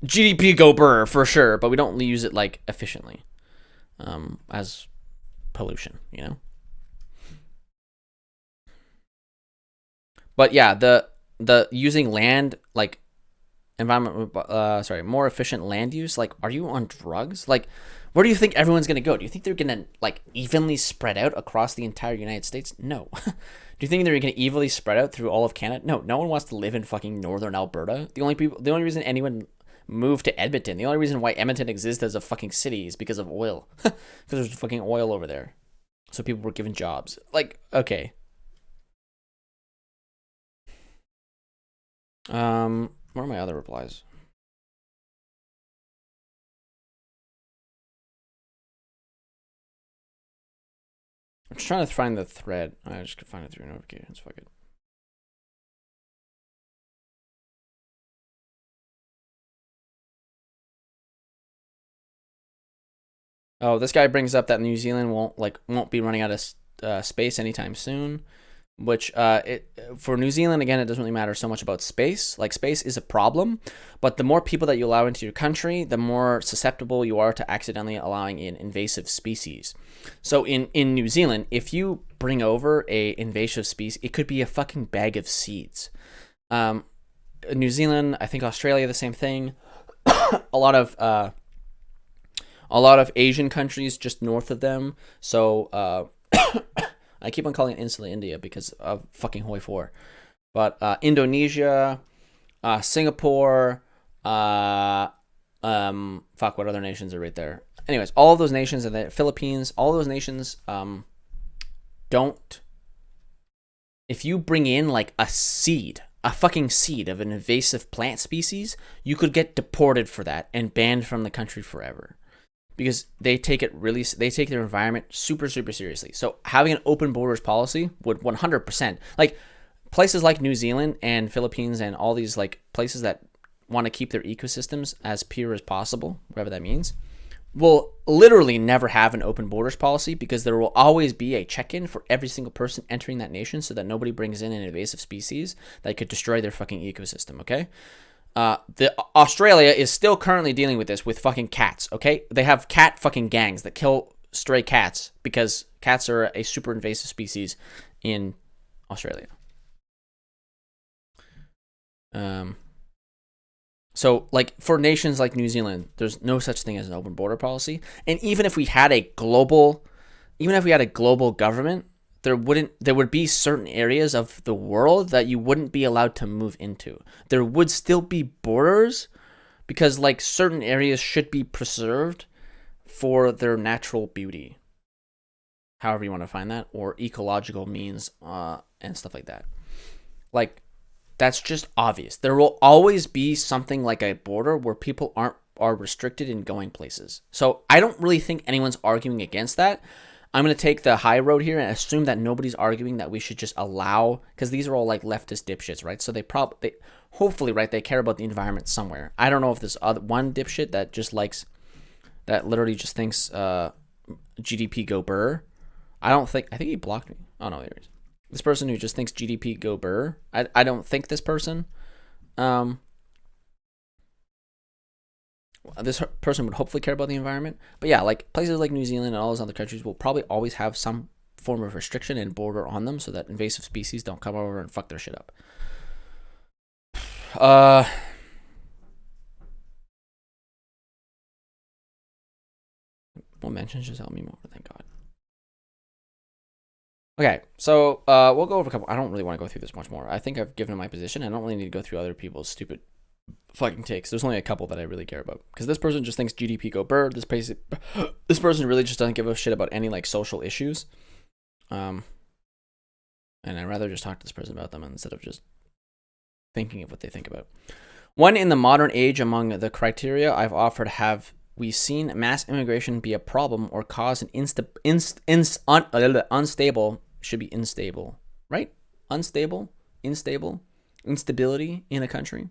GDP go burr for sure, but we don't use it like efficiently, as pollution, you know. But yeah, the using land, like environment, more efficient land use. Like, are you on drugs? Like, where do you think everyone's going to go? Do you think they're going to, like, evenly spread out across the entire United States? No. Do you think they're going to evenly spread out through all of Canada? No. No one wants to live in fucking northern Alberta. The only reason anyone moved to Edmonton, the only reason why Edmonton exists as a fucking city is because of oil. Because there's fucking oil over there. So people were given jobs. Like, okay. What are my other replies? I'm just trying to find the thread. I just could find it through notifications. Fuck it. Oh, this guy brings up that New Zealand won't be running out of space anytime soon. Which for New Zealand, again, it doesn't really matter so much about space. Like, space is a problem, but the more people that you allow into your country, the more susceptible you are to accidentally allowing in invasive species. So in New Zealand, if you bring over a invasive species, it could be a fucking bag of seeds. New Zealand, I think Australia, the same thing. a lot of Asian countries just north of them. So I keep on calling it Insula India because of fucking Hoi 4. But Indonesia, Singapore, fuck, what other nations are right there? Anyways, all of those nations, and the Philippines, all those nations don't. If you bring in like a fucking seed of an invasive plant species, you could get deported for that and banned from the country forever. Because they take their environment super, super seriously. So having an open borders policy would 100%, like places like New Zealand and Philippines and all these like places that want to keep their ecosystems as pure as possible, whatever that means, will literally never have an open borders policy because there will always be a check-in for every single person entering that nation so that nobody brings in an invasive species that could destroy their fucking ecosystem, okay? The Australia is still currently dealing with this with fucking cats, okay? They have cat fucking gangs that kill stray cats because cats are a super invasive species in Australia. So, like, for nations like New Zealand, there's no such thing as an open border policy. And even if we had a global government, there would be certain areas of the world that you wouldn't be allowed to move into. There would still be borders because like certain areas should be preserved for their natural beauty. However you want to find that, or ecological means and stuff like that. Like, that's just obvious. There will always be something like a border where people are restricted in going places. So I don't really think anyone's arguing against that. I'm going to take the high road here and assume that nobody's arguing that we should just allow, because these are all like leftist dipshits, right? So they hopefully, right, they care about the environment somewhere. I don't know if this other one dipshit that literally just thinks GDP go burr. I think he blocked me. Oh no, there he is. This person who just thinks GDP go burr. I don't think this person. This person would hopefully care about the environment. But yeah, like places like New Zealand and all those other countries will probably always have some form of restriction and border on them so that invasive species don't come over and fuck their shit up. More mentions just help me more, thank God. Okay, so we'll go over a couple. I don't really want to go through this much more. I think I've given my position. I don't really need to go through other people's stupid fucking takes. There's only a couple that I really care about because this person just thinks GDP go bird. This person really just doesn't give a shit about any like social issues. And I'd rather just talk to this person about them instead of just thinking of what they think about. When in the modern age among the criteria I've offered have we seen mass immigration be a problem or cause an unstable, should be instable, right? Unstable, instable, instability in a country.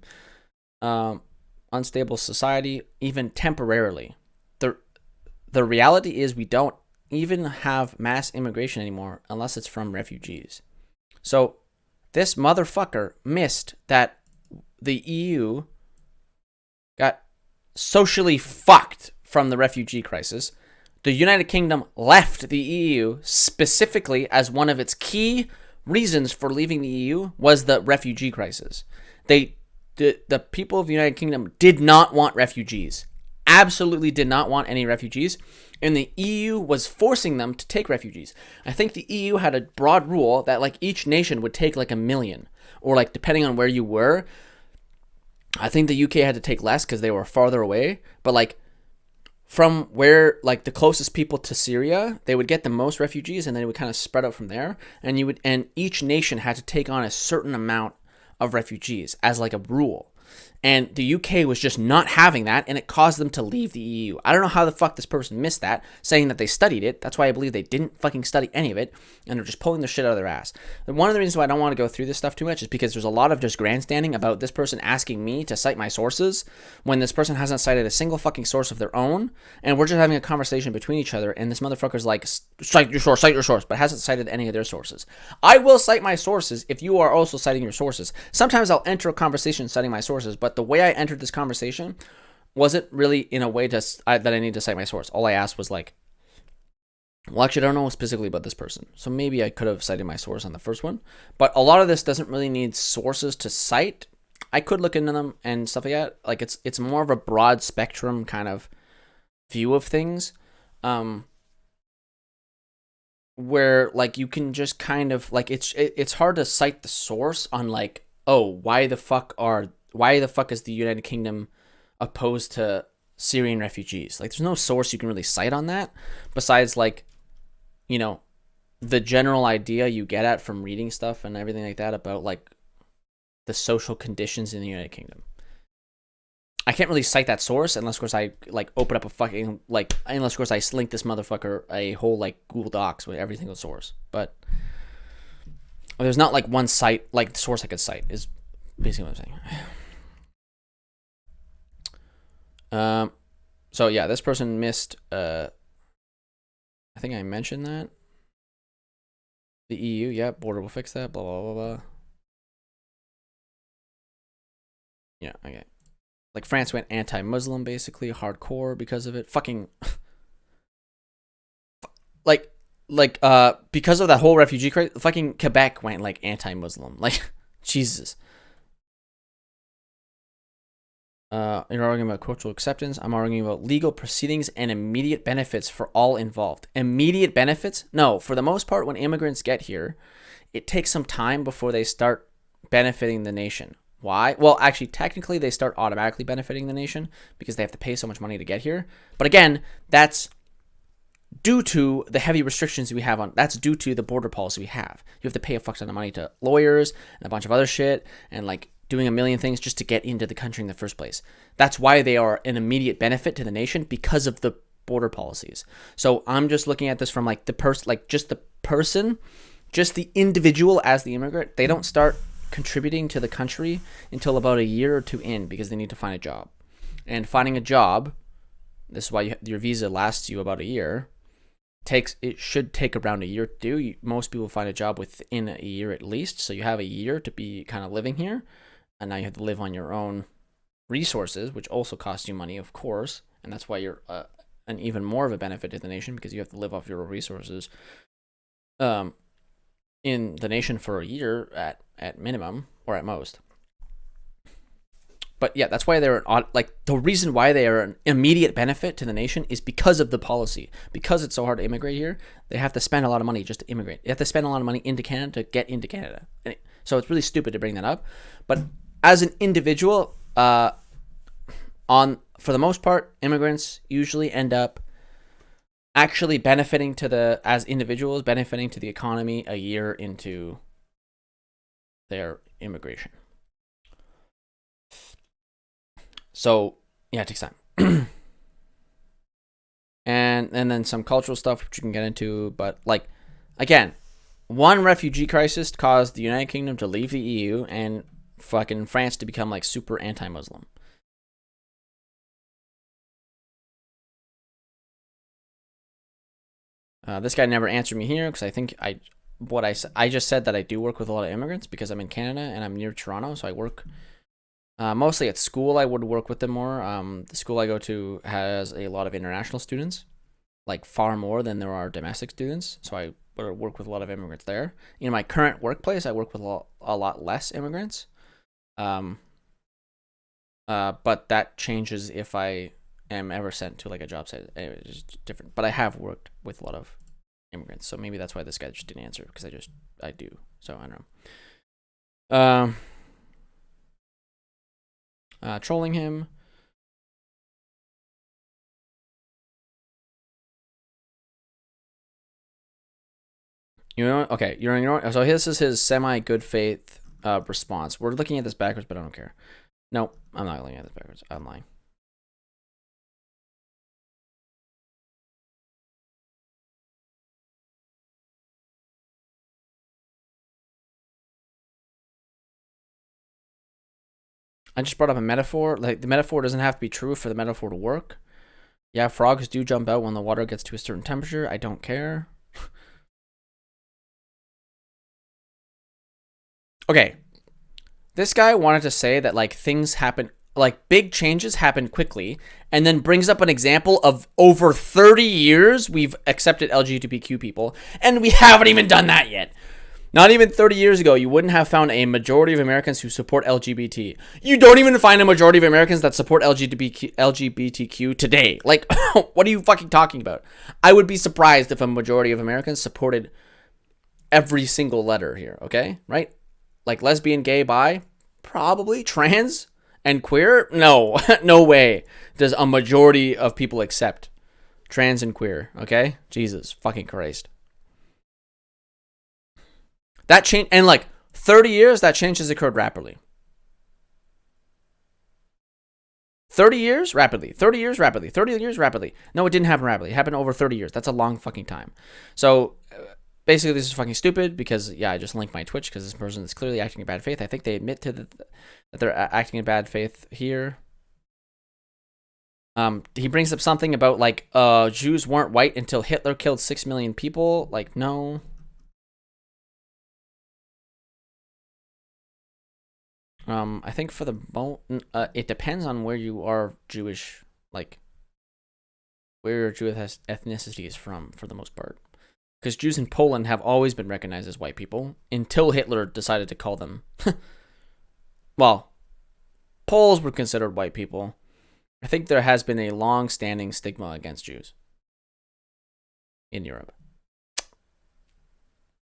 Unstable society, even temporarily. The reality is we don't even have mass immigration anymore unless it's from refugees. So this motherfucker missed that the EU got socially fucked from the refugee crisis. The United Kingdom left the EU specifically as one of its key reasons for leaving the EU was the refugee crisis. The people of the United Kingdom did not want refugees. Absolutely did not want any refugees. And the EU was forcing them to take refugees. I think the EU had a broad rule that like each nation would take like 1 million. Or like depending on where you were. I think the UK had to take less because they were farther away. But like from where like the closest people to Syria, they would get the most refugees and then it would kind of spread out from there. And each nation had to take on a certain amount of refugees as like a rule. And the UK was just not having that, and it caused them to leave the EU. I don't know how the fuck this person missed that, saying that they studied it. That's why I believe they didn't fucking study any of it, and they're just pulling the shit out of their ass. And one of the reasons why I don't want to go through this stuff too much is because there's a lot of just grandstanding about this person asking me to cite my sources when this person hasn't cited a single fucking source of their own, and we're just having a conversation between each other, and this motherfucker's like, cite your source, but hasn't cited any of their sources. I will cite my sources if you are also citing your sources. Sometimes I'll enter a conversation citing my sources, but the way I entered this conversation wasn't really in a way that I need to cite my source. All I asked was like, well, actually, I don't know specifically about this person, so maybe I could have cited my source on the first one. But a lot of this doesn't really need sources to cite. I could look into them and stuff like that. Like it's more of a broad spectrum kind of view of things, where like you can just kind of like it's hard to cite the source on like, oh, why the fuck is the United Kingdom opposed to Syrian refugees? Like, there's no source you can really cite on that besides, like, you know, the general idea you get at from reading stuff and everything like that about, like, the social conditions in the United Kingdom. I can't really cite that source unless, of course, I, like, open up a fucking, like, unless, of course, I link this motherfucker a whole, like, Google Docs with every single source. But there's not, like, one site, like, the source I could cite is basically what I'm saying. So yeah, this person missed, I think I mentioned that. The EU, yeah, border will fix that, blah, blah, blah, blah. Yeah, okay. Like, France went anti-Muslim, basically, hardcore because of it. Fucking, because of that whole refugee crisis, fucking Quebec went, like, anti-Muslim. Like, Jesus. You're arguing about cultural acceptance. I'm arguing about legal proceedings and immediate benefits for all involved. Immediate benefits? No, for the most part, when immigrants get here, it takes some time before they start benefiting the nation. Why? Well, actually, technically, they start automatically benefiting the nation because they have to pay so much money to get here. But again, that's due to the heavy restrictions we have that's due to the border policy we have. You have to pay a fuck ton of money to lawyers and a bunch of other shit and, like, doing a million things just to get into the country in the first place. That's why they are an immediate benefit to the nation, because of the border policies. So I'm just looking at this from like just the person, just the individual as the immigrant. They don't start contributing to the country until about a year or two in, because they need to find a job. And finding a job, this is why your visa lasts you about a year. It should take around a year to do. Most people find a job within a year at least, so you have a year to be kind of living here. And now you have to live on your own resources, which also costs you money, of course. And that's why you're an even more of a benefit to the nation, because you have to live off your resources in the nation for a year at minimum, or at most. But yeah, that's why they're like, the reason why they are an immediate benefit to the nation is because of the policy. Because it's so hard to immigrate here, they have to spend a lot of money just to immigrate. They have to spend a lot of money into Canada to get into Canada. So it's really stupid to bring that up. But as an individual, for the most part, immigrants usually end up actually benefiting as individuals, benefiting to the economy a year into their immigration. So yeah, it takes time. and then some cultural stuff which you can get into, but like, again, one refugee crisis caused the United Kingdom to leave the EU and fucking France to become like super anti-Muslim. This guy never answered me here because I think I just said that I do work with a lot of immigrants because I'm in Canada and I'm near Toronto, so I work mostly at school. I would work with them more. The school I go to has a lot of international students, like far more than there are domestic students, so I work with a lot of immigrants there. In my current workplace, I work with a lot less immigrants. But that changes if I am ever sent to like a job site. Anyway, it's just different. But I have worked with a lot of immigrants, so maybe that's why this guy just didn't answer, because I do. So I don't know. Trolling him. Okay, so this is his semi good faith response. We're looking at this backwards, but I don't care. No, I'm not looking at this backwards. I'm lying. I just brought up a metaphor. Like, the metaphor doesn't have to be true for the metaphor to work. Yeah, frogs do jump out when the water gets to a certain temperature. I don't care. Okay. This guy wanted to say that, like, things happen, like, big changes happen quickly, and then brings up an example of over 30 years we've accepted LGBTQ people, and we haven't even done that yet. Not even 30 years ago, you wouldn't have found a majority of Americans who support LGBT. You don't even find a majority of Americans that support LGBTQ today. Like, what are you fucking talking about? I would be surprised if a majority of Americans supported every single letter here, okay? Right? Like lesbian, gay, bi, probably. Trans and queer? No, no way does a majority of people accept trans and queer, okay? Jesus fucking Christ. That change, and like 30 years, that change has occurred rapidly. 30 years, rapidly. 30 years, rapidly. 30 years, rapidly. No, it didn't happen rapidly. It happened over 30 years. That's a long fucking time. So basically, this is fucking stupid because, yeah, I just linked my Twitch because this person is clearly acting in bad faith. I think they admit to that they're acting in bad faith here. He brings up something about, like, Jews weren't white until Hitler killed 6 million people. Like, no. I think for the it depends on where you are Jewish, like where your Jewish ethnicity is from, for the most part. Because Jews in Poland have always been recognized as white people until Hitler decided to call them. Well, Poles were considered white people. I think there has been a long-standing stigma against Jews in Europe.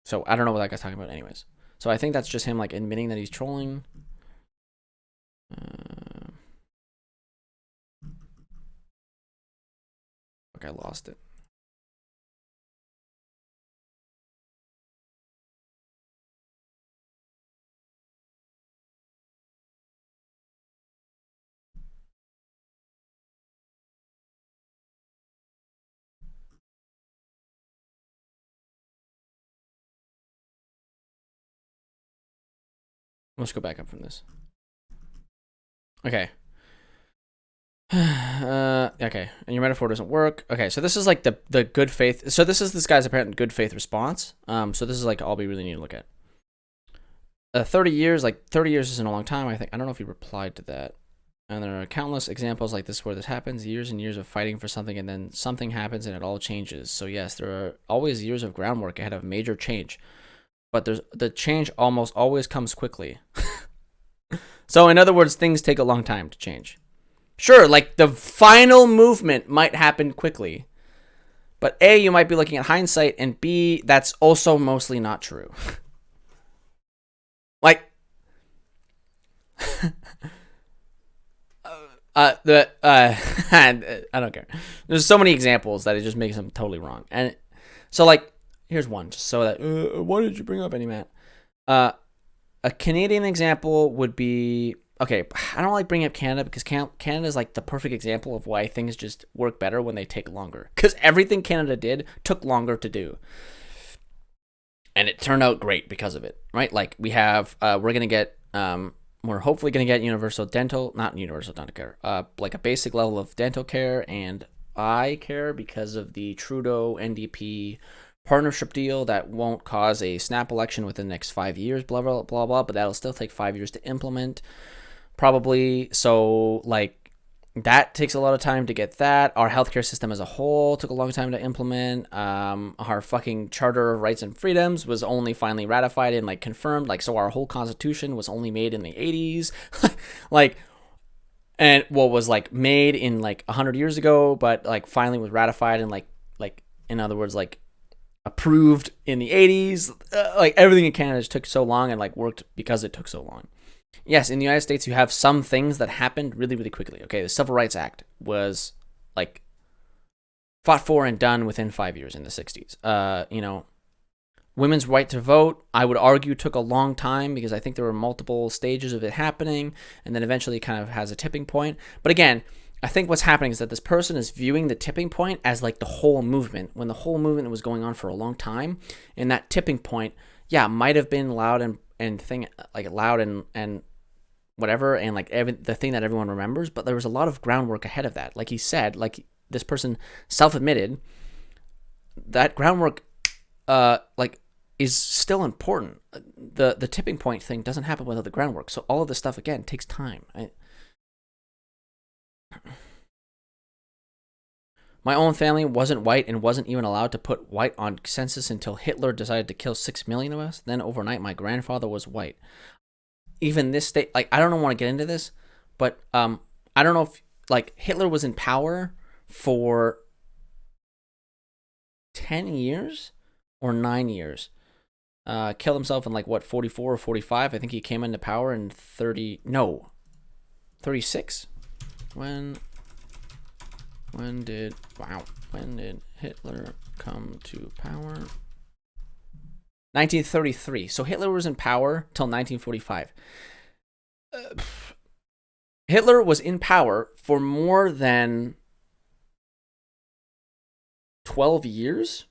So I don't know what that guy's talking about, anyways. So I think that's just him, like, admitting that he's trolling. Okay, I lost it. Let's go back up from this. Okay. Okay, and your metaphor doesn't work. Okay, so this is like the good faith. So this is this guy's apparent good faith response. So this is like all we really need to look at. 30 years, like 30 years isn't a long time. I don't know if he replied to that. And there are countless examples like this where this happens. Years and years of fighting for something, and then something happens and it all changes. So yes, there are always years of groundwork ahead of major change, but the change almost always comes quickly. So in other words, things take a long time to change. Sure, like the final movement might happen quickly, but A, you might be looking at hindsight, and B, that's also mostly not true. Like, I don't care. There's so many examples that it just makes them totally wrong. And so, like, here's one, just so that, why did you bring up any, Matt? A Canadian example would be, okay, I don't like bringing up Canada because Canada is like the perfect example of why things just work better when they take longer. Because everything Canada did took longer to do. And it turned out great because of it, right? Like, we have, we're hopefully going to get not universal dental care, like a basic level of dental care and eye care because of the Trudeau NDP partnership deal that won't cause a snap election within the next 5 years, blah, blah, blah, blah, but that'll still take 5 years to implement, probably. So, like, that takes a lot of time to get that. Our healthcare system as a whole took a long time to implement. Our fucking Charter of Rights and Freedoms was only finally ratified and, like, confirmed. Like, so our whole Constitution was only made in the 80s. Like, and what was, like, made in, like, 100 years ago, but, like, finally was ratified and, like, in other words, like, approved in the 80s. Like, everything in Canada just took so long and, like, worked because it took so long. Yes, in the United States, you have some things that happened really, really quickly. Okay, the Civil Rights Act was, like, fought for and done within 5 years in the 60s. women's right to vote, I would argue, took a long time because I think there were multiple stages of it happening, and then eventually it kind of has a tipping point. But again, I think what's happening is that this person is viewing the tipping point as like the whole movement, when the whole movement was going on for a long time. And that tipping point, yeah, might have been loud and thing like loud and whatever, and like the thing that everyone remembers. But there was a lot of groundwork ahead of that. Like he said, like this person self-admitted, that groundwork, like is still important. The tipping point thing doesn't happen without the groundwork. So all of this stuff again takes time. My own family wasn't white and wasn't even allowed to put white on census until Hitler decided to kill 6 million of us. Then overnight, my grandfather was white. Even this state, like, I don't want to get into this, but I don't know if, like, Hitler was in power for 10 years or 9 years. Killed himself in, like, what, 44 or 45? I think he came into power in 36? When did Hitler come to power? 1933. So Hitler was in power till 1945. Hitler was in power for more than 12 years.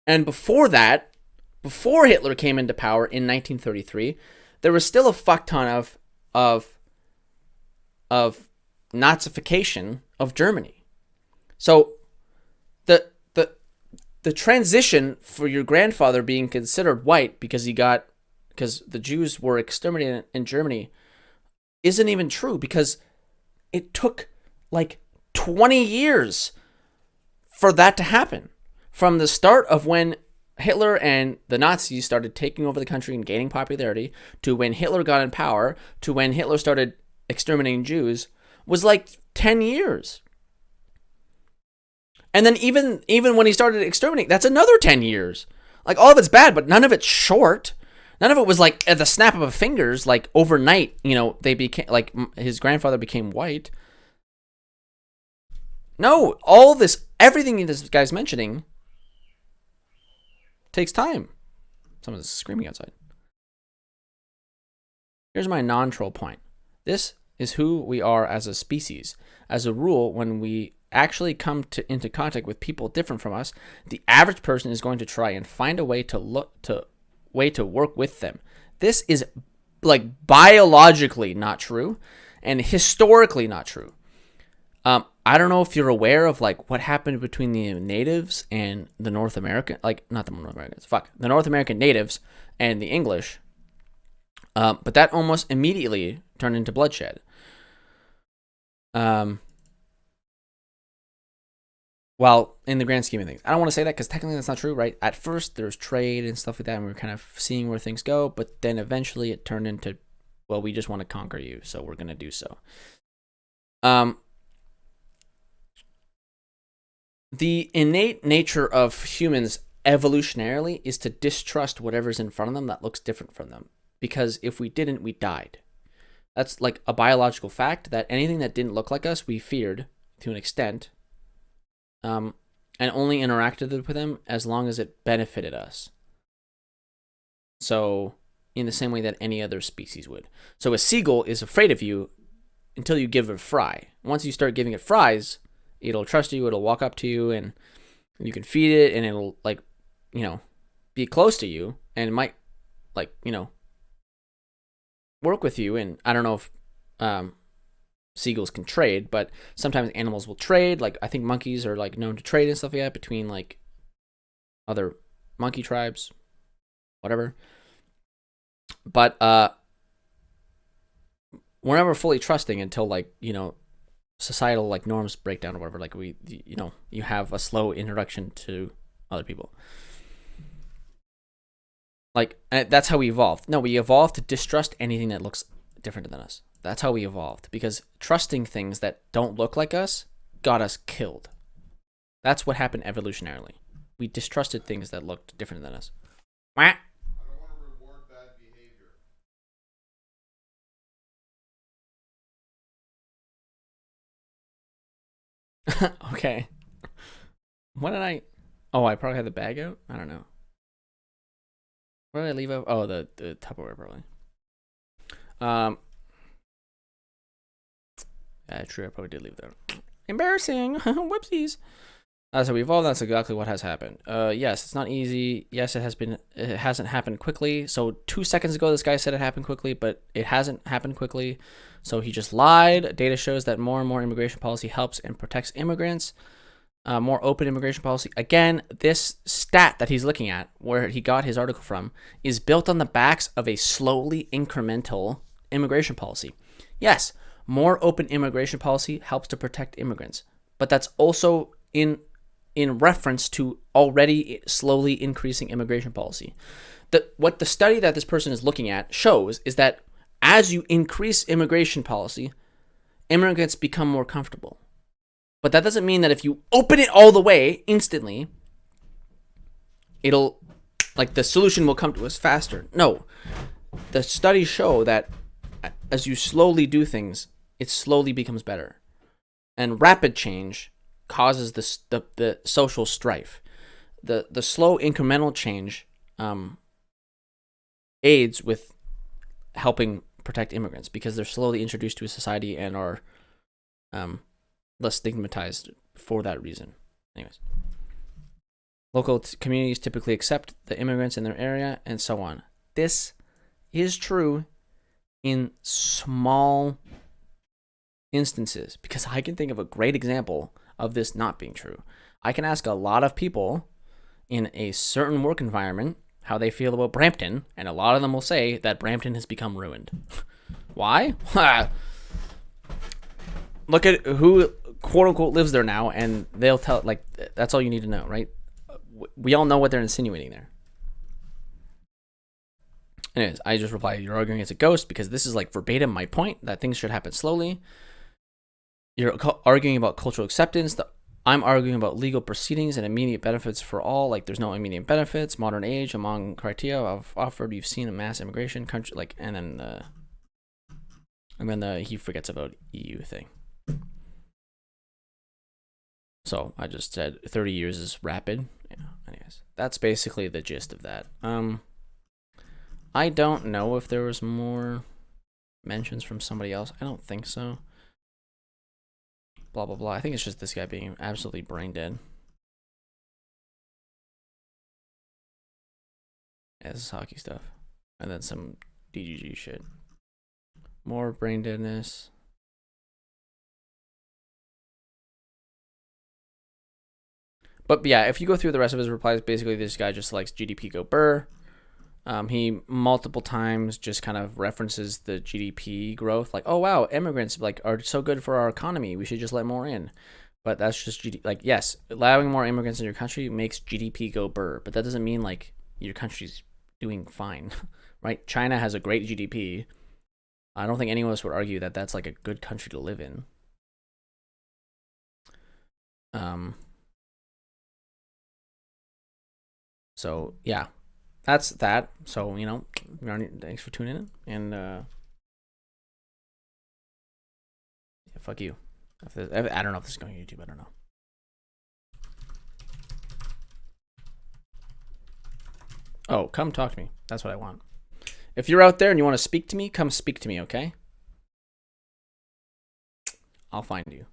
And before that, before Hitler came into power in 1933, there was still a fuck ton of Nazification of Germany. So the transition for your grandfather being considered white because the Jews were exterminated in Germany isn't even true, because it took like 20 years for that to happen. From the start of when Hitler and the Nazis started taking over the country and gaining popularity, to when Hitler got in power, to when Hitler started exterminating Jews, was like 10 years. And then even when he started exterminating, that's another 10 years. Like, all of it's bad, but none of it's short. None of it was like at the snap of a fingers, like overnight, they became, like, his grandfather became white. No, all this, everything this guy's mentioning takes time. Someone's screaming outside. Here's my non-troll point. This is who we are as a species. As a rule, when we actually come into contact with people different from us, the average person is going to try and find a way to work with them. This is like biologically not true and historically not true. I don't know if you're aware of like what happened between the natives and the North American, like not the North Americans, the North American natives and the English. But that almost immediately turned into bloodshed. Well, in the grand scheme of things, I don't want to say that because technically that's not true, right? At first, there's trade and stuff like that, and we were kind of seeing where things go, but then eventually it turned into, well, we just want to conquer you, so we're going to do so. The innate nature of humans evolutionarily is to distrust whatever's in front of them that looks different from them, because if we didn't, we died. That's like a biological fact, that anything that didn't look like us, we feared to an extent. And only interacted with them as long as it benefited us. So, in the same way that any other species would. So a seagull is afraid of you until you give it a fry. Once you start giving it fries, it'll trust you, it'll walk up to you, and you can feed it, and it'll, like, be close to you, and it might, like, work with you. And I don't know if seagulls can trade, but sometimes animals will trade. Like, I think monkeys are like known to trade and stuff like that between like other monkey tribes, whatever. But we're never fully trusting until, like, societal like norms break down or whatever. Like, you have a slow introduction to other people. Like, that's how we evolved. No, we evolved to distrust anything that looks different than us. That's how we evolved, because trusting things that don't look like us got us killed. That's what happened evolutionarily. We distrusted things that looked different than us. I don't want to reward bad behavior. Okay. What did I... Oh, I probably had the bag out? I don't know. Where did I leave off? Oh, the Tupperware probably. Yeah, true. I probably did leave that. Embarrassing. Whoopsies. So we evolved. That's exactly what has happened. Yes, it's not easy. Yes, it has been. It hasn't happened quickly. So 2 seconds ago, this guy said it happened quickly, but it hasn't happened quickly. So he just lied. Data shows that more and more immigration policy helps and protects immigrants. More open immigration policy. Again, this stat that he's looking at, where he got his article from, is built on the backs of a slowly incremental immigration policy. Yes, more open immigration policy helps to protect immigrants, but that's also in reference to already slowly increasing immigration policy. What the study that this person is looking at shows is that as you increase immigration policy, immigrants become more comfortable. But that doesn't mean that if you open it all the way instantly, it'll, like, the solution will come to us faster. No. The studies show that as you slowly do things, it slowly becomes better. And rapid change causes the social strife. The slow incremental change aids with helping protect immigrants because they're slowly introduced to a society and are less stigmatized for that reason. Anyways, local communities typically accept the immigrants in their area and so on. This is true in small instances because I can think of a great example of this not being true. I can ask a lot of people in a certain work environment how they feel about Brampton, and a lot of them will say that Brampton has become ruined. Why? Look at who quote unquote lives there now, and they'll tell, like, that's all you need to know, right? We all know what they're insinuating there. Anyways, I just replied, you're arguing it's a ghost because this is like verbatim my point that things should happen slowly. You're arguing about cultural acceptance. I'm arguing about legal proceedings and immediate benefits for all. Like, there's no immediate benefits. Modern age among criteria I've offered. You've seen a mass immigration country, like, and then he forgets about EU thing. So I just said 30 years is rapid. Yeah. Anyways, that's basically the gist of that. I don't know if there was more mentions from somebody else. I don't think so. Blah, blah, blah. I think it's just this guy being absolutely brain dead. Yeah, this is hockey stuff. And then some DGG shit. More brain deadness. But yeah, if you go through the rest of his replies, basically this guy just likes GDP go burr. He multiple times just kind of references the GDP growth, like, oh wow, immigrants like are so good for our economy. We should just let more in. But that's just GDP. Like, yes, allowing more immigrants in your country makes GDP go burr, but that doesn't mean like your country's doing fine, right? China has a great GDP. I don't think any of us would argue that that's like a good country to live in. So yeah. That's that. So, thanks for tuning in. And, yeah, fuck you. I don't know if this is going to YouTube. I don't know. Oh, come talk to me. That's what I want. If you're out there and you want to speak to me, come speak to me, okay? I'll find you.